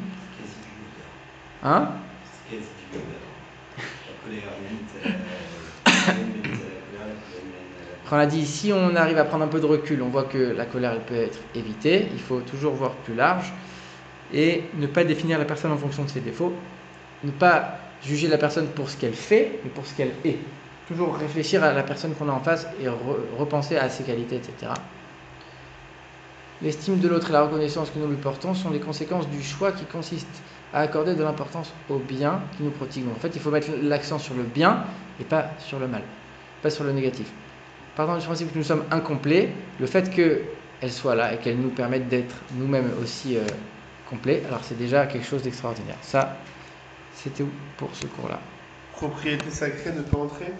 Hein? La colère limite. On a dit, si on arrive à prendre un peu de recul, on voit que la colère elle peut être évitée. Il faut toujours voir plus large et ne pas définir la personne en fonction de ses défauts. Ne pas juger la personne pour ce qu'elle fait, mais pour ce qu'elle est. Toujours réfléchir à la personne qu'on a en face et repenser à ses qualités, etc. L'estime de l'autre et la reconnaissance que nous lui portons sont les conséquences du choix qui consiste à accorder de l'importance au bien qui nous prodiguons. En fait, il faut mettre l'accent sur le bien et pas sur le mal, pas sur le négatif. Partant du principe que nous sommes incomplets, le fait qu'elle soit là et qu'elle nous permette d'être nous-mêmes aussi complets, alors c'est déjà quelque chose d'extraordinaire. Ça, c'était où pour ce cours-là? Propriété sacrée ne peut entrer.